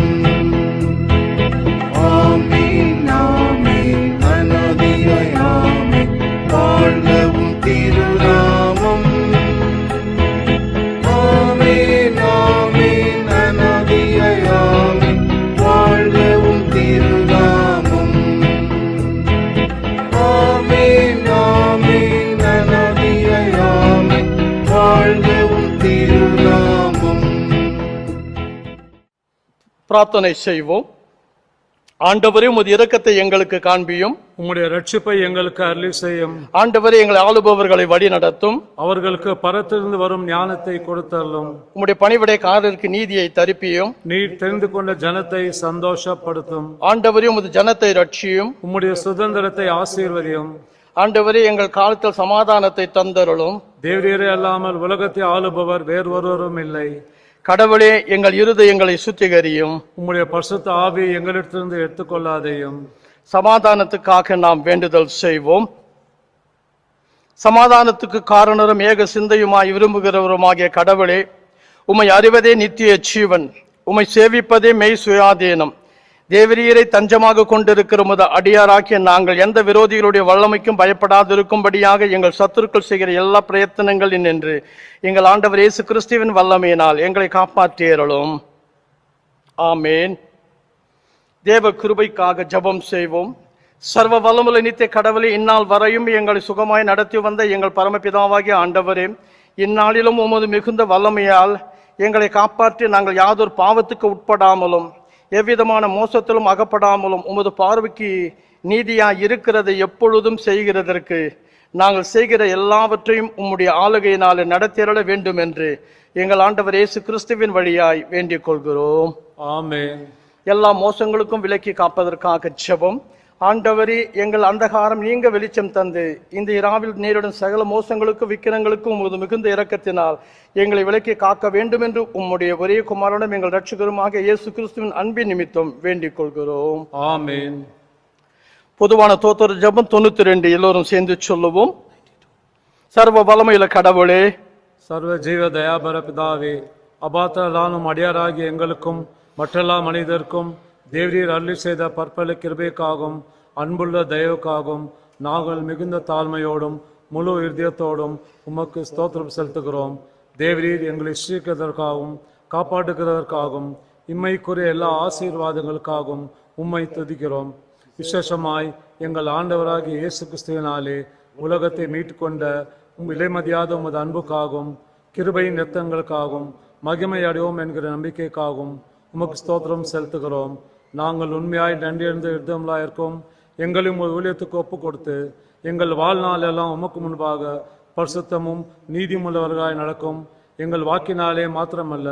ஆமீன் ஆமீன் அநாதியாய் ஆமீன் வாழ்கவும் திருநாமம் ஆமீன் ஆமீன் அநாதியாய் ஆமீன் வாழ்கவும் திருநாமம் ஆமீன் ஆமீன் அநாதியாய் ஆமீன் வாழ்கவும் திருநாமம். பிரார்த்தனை செய்வோம். ஆண்டவரே உமது இரக்கத்தை எங்களுக்கு காண்பியும். உம்முடைய ரட்சிப்பை எங்களுக்கு அருளி செய்யும். ஆண்டவரே எங்களை ஆளுபவர்களை வழி நடத்தும். அவர்களுக்கு பரத்திலிருந்து வரும் ஞானத்தை கொடுத்தள்ளும். உம்முடைய பணிவிடைக்காரருக்கு நீதியை தரிப்பியும். நீர் தெரிந்து கொண்ட ஜனத்தை சந்தோஷப்படுத்தும். ஆண்டவரே உமது ஜனத்தை ரட்சியும். உம்முடைய சுதந்திரத்தை ஆசீர்வதியும். ஆண்டவரே எங்கள் காலத்தில் சமாதானத்தை தந்தருளும். தேவரீரே அல்லாமல் உலகத்தை ஆளுபவர் வேறொருவரும் இல்லை. கடவுளே எங்கள் இருதயங்களை சுத்திகரியும். உம்முடைய பரிசுத்த ஆவியை எங்களிடத்திலிருந்து எடுத்துக்கொள்ளாதேயும். சமாதானத்துக்காக நாம் வேண்டுதல் செய்வோம். சமாதானத்துக்கு காரணரும் ஏக சிந்தையுமாய் விரும்புகிறவருமாகிய கடவுளே, உம்மை அறிவதே நித்திய ஜீவன், உம்மை சேவிப்பதே மெய் சுயாதீனம். தேவரீரை தஞ்சமாக கொண்டிருக்கிற உமது அடியாராக்கிய நாங்கள் எந்த விரோதிகளுடைய வல்லமைக்கும் பயப்படாதிருக்கும்படியாக எங்கள் சத்துருக்கள் செய்கிற எல்லா பிரயத்தனங்களில் நின்று எங்கள் ஆண்டவர் இயேசு கிறிஸ்துவின் வல்லமையினால் எங்களை காப்பாற்றியருளும். ஆமேன். தேவ கிருபைக்காக ஜெபம் செய்வோம். சர்வ வல்லமுள்ள நித்திய கடவுளே, இந்நாள் வரையும் எங்களை சுகமாய் நடத்தி வந்த எங்கள் பரமபிதாவாகிய ஆண்டவரே, இந்நாளிலும் உமது மிகுந்த வல்லமையால் எங்களை காப்பாற்றி நாங்கள் யாதொரு பாவத்துக்கு உட்படாமலும் எவ்விதமான மோசத்திலும் அகப்படாமலும் உமது பார்வைக்கு நீதியாய் இருக்கிறதை எப்பொழுதும் செய்கிறதற்கு நாங்கள் செய்கிற எல்லாவற்றையும் உம்முடைய ஆளுகையினாலே நடத்தியருள வேண்டும் என்று எங்கள் ஆண்டவர் இயேசு கிறிஸ்துவின் வழியாய் வேண்டிக் கொள்கிறோம். ஆமென். எல்லா மோசங்களுக்கும் விலக்கி காப்பதற்காக ஜெபம். ஆண்டவரே, எங்கள் அந்தகாரம் நீங்க வெளிச்சம் தந்து இந்த இரவில் நேரிடும் சகல மோசங்களுக்கும் விக்கிரங்களுக்கும் உமது மிகுந்த இரக்கத்தினால் எங்களை விலக்கி காக்க வேண்டும் என்று உம்முடைய ஒரே குமாரனும் எங்கள் இரட்சகருமாக இயேசு கிறிஸ்துவின் அன்பின் நிமித்தம் வேண்டிக் கொள்கிறோம். ஆமென். பொதுவான தோத்திர ஜெபம் 92 எல்லோரும் சேர்ந்து சொல்லுவோம். சர்வ வல்லமையுள்ள கடவுளே, சர்வ ஜீவ தயாபர பிதாவே, அபாத்திரலானும் அடியாராகிய எங்களுக்கும் மற்றெல்லா மனிதருக்கும் தேவரீர் அருளி செய்த பற்பல கிருபைக்காகவும் அன்புள்ள தயவுக்காகவும் நாங்கள் மிகுந்த தாழ்மையோடும் முழு இருதயத்தோடும் உமக்கு ஸ்தோத்திரம் செலுத்துகிறோம். தேவரீர் எங்களை சீர்கிறதற்காகவும் காப்பாற்றுகிறதற்காகவும் இம்மைக்குரிய எல்லா ஆசீர்வாதங்களுக்காகவும் உம்மை துதிக்கிறோம். விசேஷமாய் எங்கள் ஆண்டவராகிய இயேசு கிறிஸ்துவினாலே உலகத்தை மீட்டுக்கொண்ட விலைமதியாத உமது அன்புக்காகவும் கிருபையின் இரத்தங்களுக்காகவும் மகிமை அடைவோம் என்கிற நம்பிக்கைக்காகவும் உமக்கு ஸ்தோத்திரம் செலுத்துகிறோம். நாங்கள் உண்மையாய் நன்றியறிந்த யுத்தங்களாக இருக்கோம். எங்களையும் ஒரு ஊழியத்துக்கு ஒப்பு கொடுத்து எங்கள் வாழ்நாள் எல்லாம் உமக்கு முன்பாக பரிசுத்தமும் நீதிமுள்ளவர்களாய் நடக்கும். எங்கள் வாக்கினாலே மாத்திரமல்ல,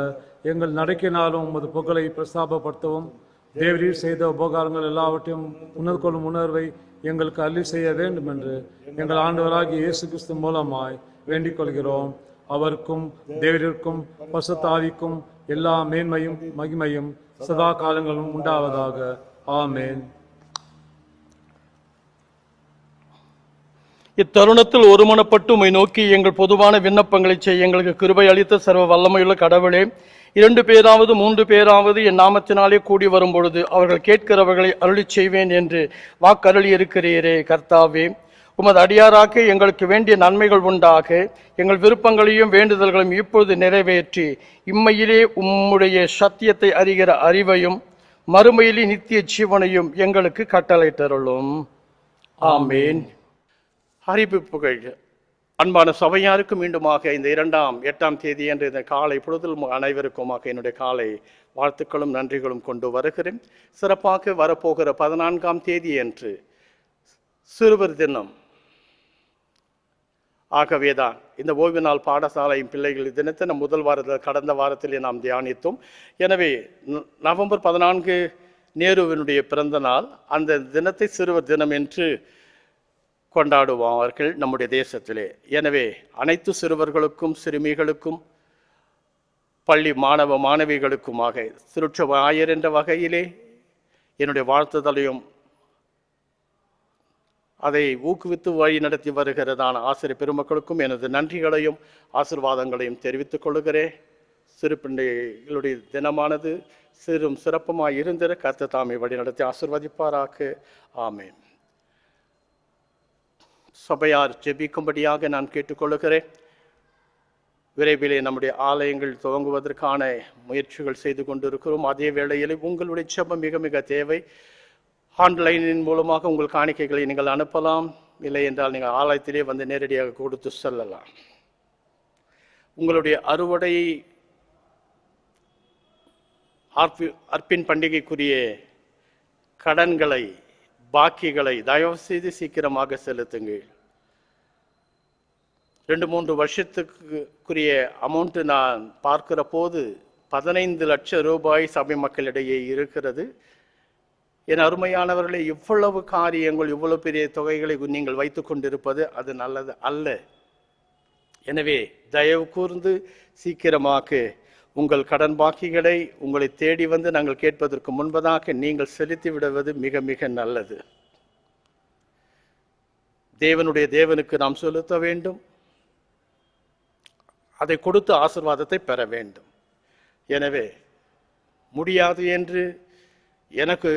எங்கள் நடக்கினாலும் உமது புகழை பிரஸ்தாபப்படுத்தவும் தேவரீர் செய்த உபகாரங்கள் எல்லாவற்றையும் உணர்ந்து கொள்ளும் உணர்வை எங்களுக்கு அள்ளி செய்ய வேண்டும் என்று எங்கள் ஆண்டவராகிய இயேசு கிறிஸ்து மூலமாய் வேண்டிக் கொள்கிறோம். அவருக்கும் தேவரிற்கும் பரிசுத்த ஆவிக்கும் எல்லா மேன்மையும் மகிமையும் சதா காலங்களும் உண்டாவதாக. ஆமென். இத்தருணத்தில் ஒருமனப்பட்டு உம்மை நோக்கி எங்கள் பொதுவான விண்ணப்பங்களை செய்ய எங்களுக்கு கிருபை அளித்த சர்வ வல்லமையுள்ள கடவுளே, 2 பேராவது 3 பேராவது என் நாமத்தினாலே கூடி வரும் பொழுது அவர்கள் கேட்கிறவர்களை அருளி செய்வேன் என்று வாக்கருளி இருக்கிறீரே. கர்த்தாவே, உமது அடியாராக எங்களுக்கு வேண்டிய நன்மைகள் உண்டாக எங்கள் விருப்பங்களையும் வேண்டுதல்களையும் இப்பொழுது நிறைவேற்றி இம்மையிலே உம்முடைய சத்தியத்தை அறிகிற அறிவையும் மறுமையிலே நித்திய ஜீவனையும் எங்களுக்கு கட்டளையிட்டருளும். ஆமேன். அறிவிப்புகள். அன்பான சபையாருக்கு மீண்டுமாக இந்த 8ஆம் தேதி என்ற இந்த காலை பொழுதில் அனைவருக்குமாக என்னுடைய காலை வாழ்த்துக்களும் நன்றிகளும் கொண்டு வருகிறேன். சிறப்பாக வரப்போகிற 14ஆம் தேதி என்று சிறுவர் தினம். ஆகவேதான் இந்த ஓய்வு நாள் பாடசாலையின் பிள்ளைகள் தினத்தை கடந்த வாரத்திலே நாம் தியானித்தோம். எனவே நவம்பர் 14 நேருவினுடைய பிறந்த நாள். அந்த தினத்தை சிறுவர் தினம் என்று கொண்டாடுவார்கள் நம்முடைய தேசத்திலே. எனவே அனைத்து சிறுவர்களுக்கும் சிறுமிகளுக்கும் பள்ளி மாணவ மாணவிகளுக்குமாக திருச்சபை ஆயர் என்ற வகையிலே என்னுடைய வாழ்த்துதலையும் அதை ஊக்குவித்து வழி நடத்தி வருகிறதான ஆசிரியர் பெருமக்களுக்கும் எனது நன்றிகளையும் ஆசீர்வாதங்களையும் தெரிவித்துக் கொள்கிறேன். சிறு பிள்ளைகளுடைய தினமானது சிறும் சிறப்புமாய் இருந்திர கர்த்தர் தாமே வழி நடத்தி ஆசீர்வதிப்பாராக. ஆமென். சபையார் ஜெபிக்கும்படியாக நான் கேட்டுக்கொள்கிறேன். விரைவிலே நம்முடைய ஆலயங்கள் துவங்குவதற்கான முயற்சிகள் செய்து கொண்டிருக்கிறோம். அதே வேளையில் உங்களுடைய ஜெபம் மிக மிக தேவை. ஆன்லைனின் மூலமாக உங்கள் காணிக்கைகளை நீங்கள் அனுப்பலாம். இல்லை என்றால் நீங்கள் ஆலயத்திலே வந்து நேரடியாக கொடுத்து செல்லலாம். உங்களுடைய அறுவடை அர்ப்பின் பண்டிகைக்குரிய கடன்களை பாக்கிகளை தயவு செய்து சீக்கிரமாக செலுத்துங்கள். 2-3 வருஷத்துக்குரிய அமௌண்ட்டு நான் பார்க்கிற போது 15 லட்சம் ரூபாய் சபை மக்களிடையே இருக்கிறது. என் அருமையானவர்களே, இவ்வளவு காரியங்கள் இவ்வளவு பெரிய தொகைகளை நீங்கள் வைத்து கொண்டிருப்பது அது நல்லது அல்ல. எனவே தயவு கூர்ந்து சீக்கிரமாக உங்கள் கடன் பாக்கிகளை உங்களை தேடி வந்து நாங்கள் கேட்பதற்கு முன்பதாக நீங்கள் செலுத்தி விடுவது மிக மிக நல்லது. தேவனுக்கு நாம் செலுத்த வேண்டும். அதை கொடுத்து ஆசீர்வாதத்தை பெற வேண்டும். எனவே முடியாது என்று எனக்கு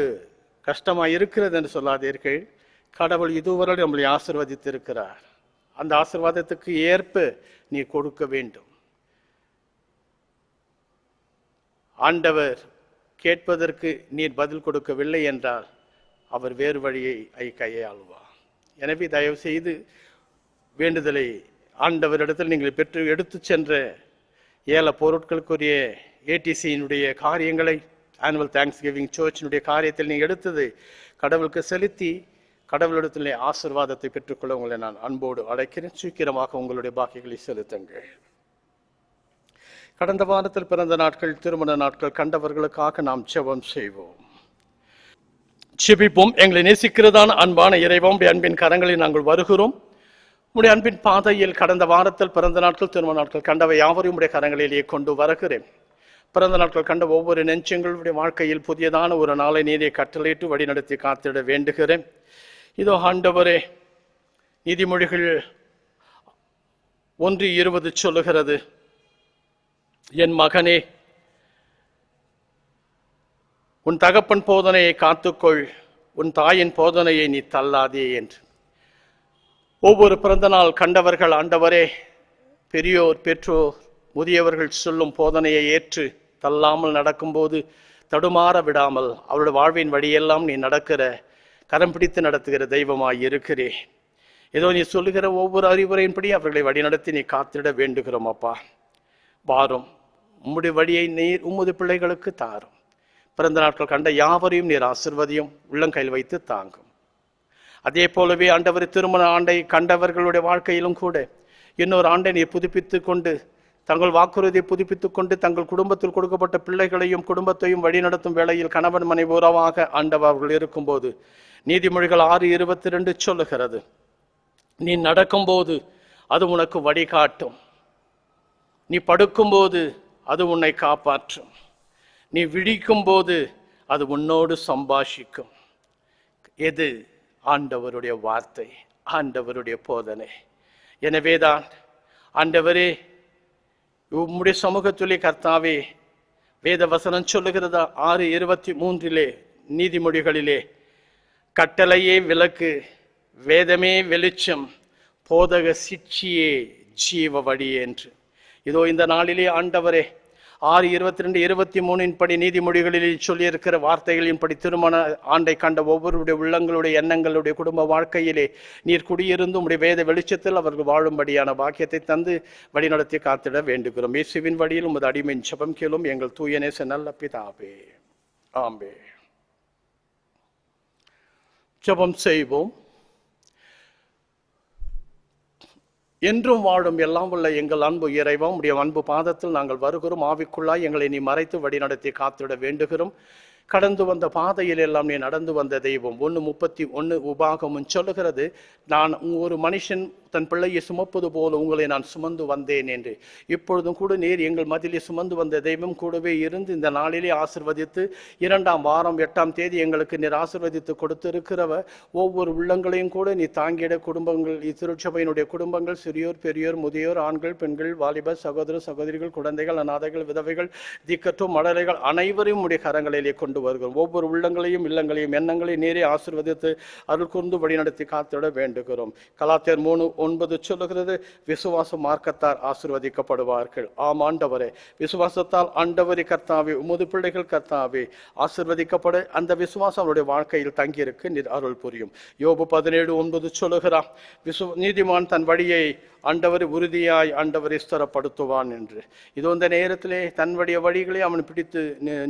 கஷ்டமாக இருக்கிறது என்று சொல்லாதீர்கள். கடவுள் இதுவரை நம்மளை ஆசீர்வதித்திருக்கிறார். அந்த ஆசீர்வாதத்துக்கு ஏற்ப நீ கொடுக்க வேண்டும். ஆண்டவர் கேட்பதற்கு நீர் பதில் கொடுக்கவில்லை என்றால் அவர் வேறு வழியை கையாளுவார். எனவே தயவு செய்து வேண்டுதலை ஆண்டவரிடத்தில் நீங்கள் பெற்று எடுத்து சென்ற ஏல பொருட்களுக்குரிய ஏடிசியினுடைய காரியங்களை ஆனுவல் தேங்க்ஸ் கிவிங் சர்ச்சினுடைய காரியத்தில் நீங்கள் எடுத்தது கடவுளுக்கு செலுத்தி கடவுளிடத்திலே ஆசீர்வாதத்தை பெற்றுக்கொள்ள உங்களை நான் அன்போடு அழைக்கிறேன். சீக்கிரமாக உங்களுடைய பாக்கிகளை செலுத்துங்கள். கடந்த வாரத்தில் பிறந்த நாட்கள் திருமண நாட்கள் கண்டவர்களுக்காக நாம் ஜெபம் செய்வோம். ஜெபிப்போம். எங்களை நேசிக்கிறதான அன்பான இறைவா, உடைய அன்பின் கரங்களில் நாங்கள் வருகிறோம். உடைய அன்பின் பாதையில் கடந்த வாரத்தில் பிறந்த நாட்கள், திருமண நாட்கள் கண்டவை யாவரையும் உடைய கரங்களிலேயே கொண்டு வருகிறேன். பிறந்த நாட்கள் கண்ட ஒவ்வொரு நெஞ்சங்களுடைய வாழ்க்கையில் புதியதான ஒரு நாளை நீரை கட்டளையிட்டு வழிநடத்தி காத்திட வேண்டுகிறேன். இதோ ஆண்டவரே, நீதிமொழிகள் 1:20 சொல்லுகிறது, என் மகனே, உன் தகப்பன் போதனையை காத்துக்கொள், உன் தாயின் போதனையை நீ தள்ளாதே என்று. ஒவ்வொரு பிறந்த நாள் கண்டவர்கள் ஆண்டவரே, பெரியோர், பெற்றோர், முதியவர்கள் சொல்லும் போதனையை ஏற்று தள்ளாமல் நடக்கும்போது தடுமாற விடாமல் அவருடைய வாழ்வின் வழியெல்லாம் நீ நடக்கிற, கரம் பிடித்து நடத்துகிற தெய்வமாய் இருக்கிறே. ஏதோ நீ சொல்லுகிற ஒவ்வொரு அறிவுரையின்படி அவர்களை வழிநடத்தி நீ காத்திட வேண்டுகிறோம் அப்பா. வாரும், உம்முடைய வழியை நீர் உம்முடைய பிள்ளைகளுக்கு தாரும். பிறந்த நாட்கள் கண்ட யாவரையும் நீர் ஆசிர்வதியும், உள்ளங்கையில் வைத்து தாங்கும். அதே போலவே ஆண்டவர் திருமண ஆண்டை கண்டவர்களுடைய வாழ்க்கையிலும் கூட இன்னொரு ஆண்டை நீர் புதுப்பித்து கொண்டு, தங்கள் வாக்குறுதியை புதுப்பித்துக் கொண்டு, தங்கள் குடும்பத்தில் கொடுக்கப்பட்ட பிள்ளைகளையும் குடும்பத்தையும் வழிநடத்தும் வேளையில் கணவன் மனைவி உறவாக ஆண்டவர்கள் இருக்கும்போது நீதிமொழிகள் 6:22 சொல்லுகிறது, நீ நடக்கும்போது அது உனக்கு வழிகாட்டும், நீ படுக்கும்போது அது உன்னை காப்பாற்றும், நீ விழிக்கும் போது அது உன்னோடு சம்பாஷிக்கும். எது? ஆண்டவருடைய வார்த்தை, ஆண்டவருடைய போதனை. எனவேதான் ஆண்டவரே, உம்முடைய சமூகத்திலே கர்த்தாவே, வேத வசனம் சொல்லுகிறதா 6:23 நீதிமொழிகளிலே, கட்டளையே விளக்கு, வேதமே வெளிச்சம், போதக சிட்சியே ஜீவ வழி என்று. இதோ இந்த நாளிலே ஆண்டவரே 6:22-23 படி நீதிமொழிகளில் சொல்லியிருக்கிற வார்த்தைகளின்படி திருமண ஆண்டை கண்ட ஒவ்வொருடைய உள்ளங்களுடைய எண்ணங்களுடைய குடும்ப வாழ்க்கையிலே நீர் குடியிருந்து உடைய வேத வெளிச்சத்தில் அவர்கள் வாழும்படியான பாக்கியத்தை தந்து வழிநடத்தி காத்திட வேண்டுகிறோம். இயேசுவின் வழியில் உமது அடிமையின் ஜெபம் கேளும் எங்கள் தூய நேச நல்ல பிதாவே. ஆமென். ஜெபம் செய்வோம். என்றும் வாழும் எல்லாம் உள்ள எங்கள் அன்பு இறைவா, உடைய அன்பு பாதத்தில் நாங்கள் வருகிறோம். ஆவிக்குள்ளாய் எங்களை நீ மறைத்து வழிநடத்தி காத்திட வேண்டுகிறோம். கடந்து வந்த பாதையில் எல்லாம் நீ நடந்து வந்த தெய்வம். 1:31 உபாகமும் சொல்லுகிறது, நான் ஒரு மனுஷன் தன் பிள்ளையை சுமப்பது போல உங்களை நான் சுமந்து வந்தேன் என்று. இப்பொழுதும் கூட நீர் எங்கள் மத்தியிலே சுமந்து வந்த தெய்வம் கூடவே இருந்து இந்த நாளிலே ஆசிர்வதித்து 2ஆம் வாரம் 8ஆம் தேதி எங்களுக்கு நீர் ஆசிர்வதித்து கொடுத்திருக்கிறவ ஒவ்வொரு உள்ளங்களையும் கூட நீ தாங்கிட குடும்பங்கள், திருச்சபையினுடைய குடும்பங்கள், சிறியோர், பெரியோர், முதியோர், ஆண்கள், பெண்கள், வாலிபர், சகோதர சகோதரிகள், குழந்தைகள், அநாதைகள், விதவைகள், திக்கற்றோர், மழலைகள் அனைவரையும் உடைய கரங்களிலே கொண்டு வருகிறோம். ஒவ்வொரு உள்ளங்களையும் இல்லங்களையும் எண்ணங்களையும் நேரே ஆசிர்வதித்து அருள் கூர்ந்து வழிநடத்தி காத்திட வேண்டுகிறோம். கலாத்தியர் 3:9 சொல்லுகிறது, விசுவாச மார்க்கத்தார் ஆசிர்வதிக்கப்படுவார்கள். ஆம் ஆண்டவரே, விசுவாசத்தால் ஆண்டவரே கர்த்தாவே, உமது பிள்ளைகள் கர்த்தாவே ஆசிர்வதிக்கப்பட அந்த விசுவாசம் அவருடைய வாழ்க்கையில் தங்கியிருக்கு நீர் அருள் புரியும். யோபு 17:9 சொல்லுகிறார், நீதிமான் தன் வழியை ஆண்டவரை உறுதியாய் ஆண்டவரை ஸ்திரப்படுத்துவான் என்று. இதோ இந்த நேரத்திலே தன்னுடைய வழிகளை அவன் பிடித்து,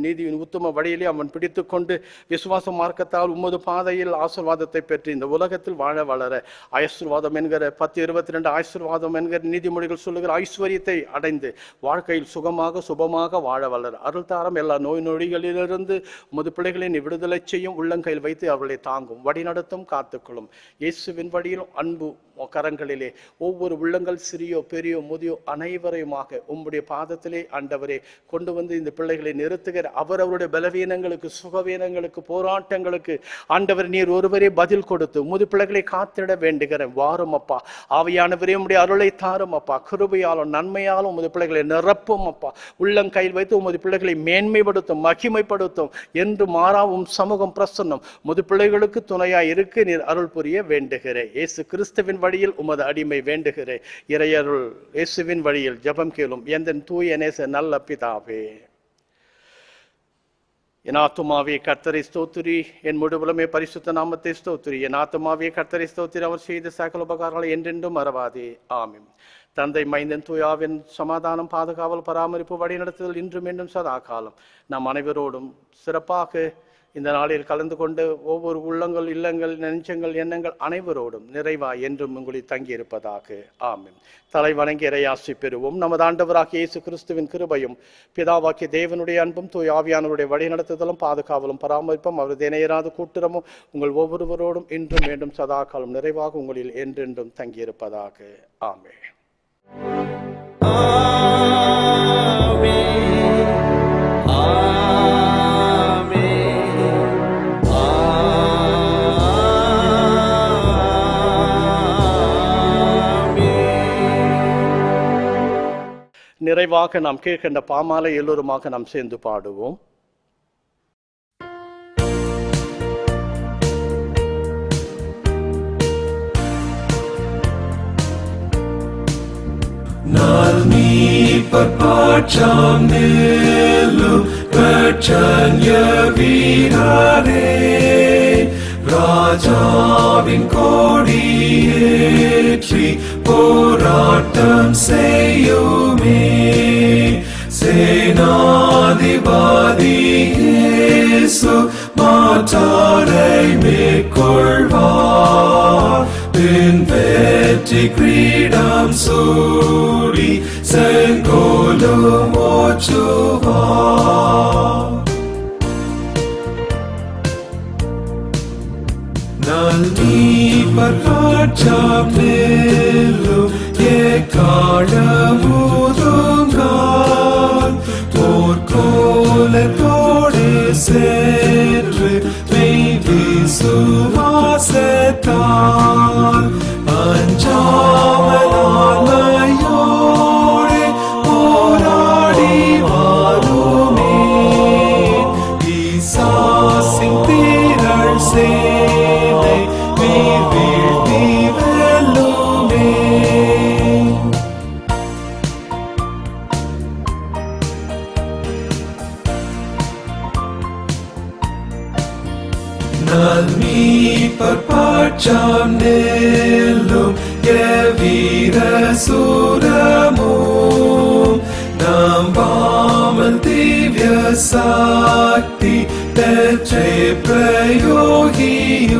நீதியின் உத்தம வழியிலே அவன் பிடித்து கொண்டு விசுவாச மார்க்கத்தால் உமது பாதையில் ஆசீர்வாதத்தை பெற்று இந்த உலகத்தில் வாழ வளர ஆசீர்வாதம் என்கிற 10:22 ஆசீர்வாதம் என்கிற நீதிமொழிகள் சொல்லுகிற ஐஸ்வர்யத்தை அடைந்து வாழ்க்கையில் சுகமாக சுபமாக வாழ வளர அருள் தாரம். எல்லா நோய் நொடிகளிலிருந்து உமது பிள்ளைகளை நீ விடுதலை செய்யும், உள்ளங்கையில் வைத்து அவர்களை தாங்கும், வழிநடத்தும், காத்துக்கொள்ளும். இயேசுவின் வழியிலும் அன்பு கரங்களிலே ஒவ்வொரு உள்ளங்கள் சிறியோ பெரியோ முதியோ அனைவரையுமாக உம்முடைய பாதத்திலே ஆண்டவரே கொண்டு வந்து இந்த பிள்ளைகளை நிறுத்துகிற அவரவருடைய பலவீனங்களுக்கு, சுகவீனங்களுக்கு, போராட்டங்களுக்கு ஆண்டவர் நீர் ஒருவரே பதில் கொடுத்து உமது பிள்ளைகளை காத்திட வேண்டுகிற வாரும் அப்பா. ஆவியானவரே உம்முடைய அருளை தாரும் அப்பா. கிருபையாலும் நன்மையாலும் உமது பிள்ளைகளை நிரப்பும் அப்பா. உள்ளங்கையில் வைத்து உமது பிள்ளைகளை மேன்மைப்படுத்தும், மகிமைப்படுத்தும். என்று மாறாவும் சமூகம் பிரசன்னம் உமது பிள்ளைகளுக்கு துணையாய் இருக்கு நீர் அருள் புரிய வேண்டுகிறேன். இயேசு கிறிஸ்துவின் வழியில் உமது அடிமை வேண்டுகிறேன். இறையருள் இயேசுவின் வழியில் ஜெபம் கேளும் எந்தன் தூய நேச நல்ல பிதாவே. என் ஆத்துமாவே கர்த்தரை ஸ்தோத்திரி, என் முழுவலுமே பரிசுத்த நாமத்தை ஸ்தோத்திரி. என் ஆத்துமாவே கர்த்தரை ஸ்தோத்திரி, அவர் செய்த சகல உபகாரங்களை என்றென்றும் மறவாதே. ஆமென். தந்தை, மைந்தன், தூயாவின் சமாதானம், பாதுகாவல், பராமரிப்பு, வழிநடத்துதல் இன்றும் மீண்டும் சதா காலம் நம் அனைவரோடும் சிறப்பாக இந்த நாளில் கலந்து கொண்டு ஒவ்வொரு உள்ளங்கள், இல்லங்கள், நெஞ்சங்கள், எண்ணங்கள் அனைவரோடும் நிறைவாய் என்றும் உங்களில் தங்கியிருப்பதாக. ஆமென். தலை வணங்கி இறையாசி பெறுவோம். நமது ஆண்டவராகிய இயேசு கிறிஸ்துவின் கிருபையும் பிதாவாகிய தேவனுடைய அன்பும் தூய் ஆவியானவருடைய வழிநடத்துதலும் பாதுகாவலும் பராமரிப்பும் அவரது இணையராத கூட்டுறமும் உங்கள் ஒவ்வொருவரோடும் இன்றும் மீண்டும் சதா காலம் நிறைவாக உங்களில் என்றென்றும் தங்கியிருப்பதாக. ஆமென். நிறைவாக நாம் கீழ்கண்ட பாமாலை எல்லோருமாக நாம் சேர்ந்து பாடுவோம். Pacham nilu Prachanya Virare Rajavin Kodiyetri Poratam Seyume Senadipadi Yesu Matarai Mekolvar Bin Veti Kridam Suri Sengolum Ochuvar Nalni Paracham Nilu Yekalavudungal Porkole Tode Sedre Mevi Suvasetal Anjamanalayo Poradi Varume Isasim Tirar Sene Virti Velume Nalmi Parpacham Nilum Yevira Suramum Nambamal Divya Sakti Petre Prayogiyum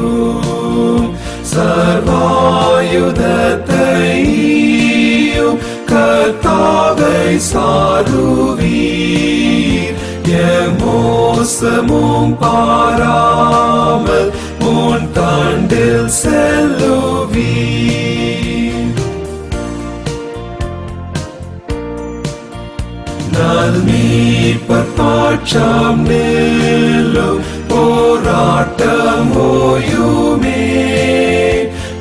Sarvayudatayum Kartavai Saruvir Yemosamum Paramal Mun Tandil Selluvir Nalmi Parpacham Nilum Poratam Hoyume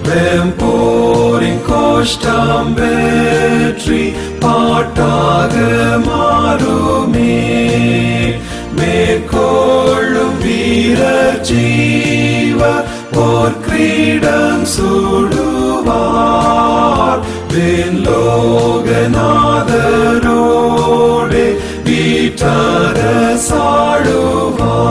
Vemporin Koshtam Vetri Patagamarume Mekolum Virar Jiva Por Kridam Suduvar Bin Loganatharode Vitara Saduvar.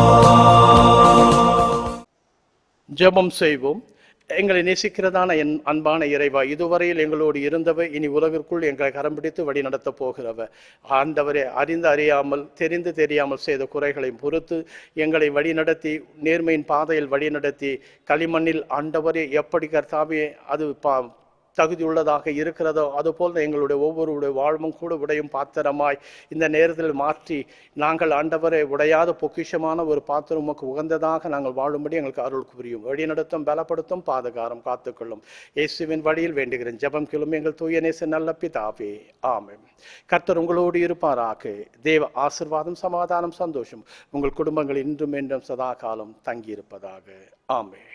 ஜெபம் செய்வோம். எங்களை நேசிக்கிறதான என் அன்பான இறைவா, இதுவரையில் எங்களோடு இருந்தவர், இனி உலகிற்குள் எங்களை கரம் பிடித்து வழி நடத்தப் போகிறவர். ஆண்டவரே, அறிந்து அறியாமல், தெரிந்து தெரியாமல் செய்த குறைகளை பொறுத்து எங்களை வழிநடத்தி, நேர்மையின் பாதையில் வழிநடத்தி, களிமண்ணில் ஆண்டவரே எப்படி கர்த்தாவே அது தகுதியுள்ளதாக இருக்கிறதோ அதுபோல் எங்களுடைய ஒவ்வொருடைய வாழ்வும் கூட உடையும் பாத்திரமாய் இந்த நேரத்தில் மாற்றி நாங்கள் ஆண்டவரை உடையாத பொக்கிஷமான ஒரு பாத்திரம் உமக்கு உகந்ததாக நாங்கள் வாழும்படி எங்களுக்கு அருள் புரியும், வழிநடத்தும், பலப்படுத்தும், பாதுகாரம் காத்துக்கொள்ளும். இயேசுவின் வழியில் வேண்டுகிறேன் ஜெபம் கேளும் எங்கள் தூய நேச நல்ல பிதாவே. ஆமென். கர்த்தர் உங்களோடு இருப்பாராக. தேவ ஆசீர்வாதம், சமாதானம், சந்தோஷம் உங்கள் குடும்பங்கள் இன்றும் என்றும் சதா காலம் தங்கியிருப்பதாக. ஆமென்.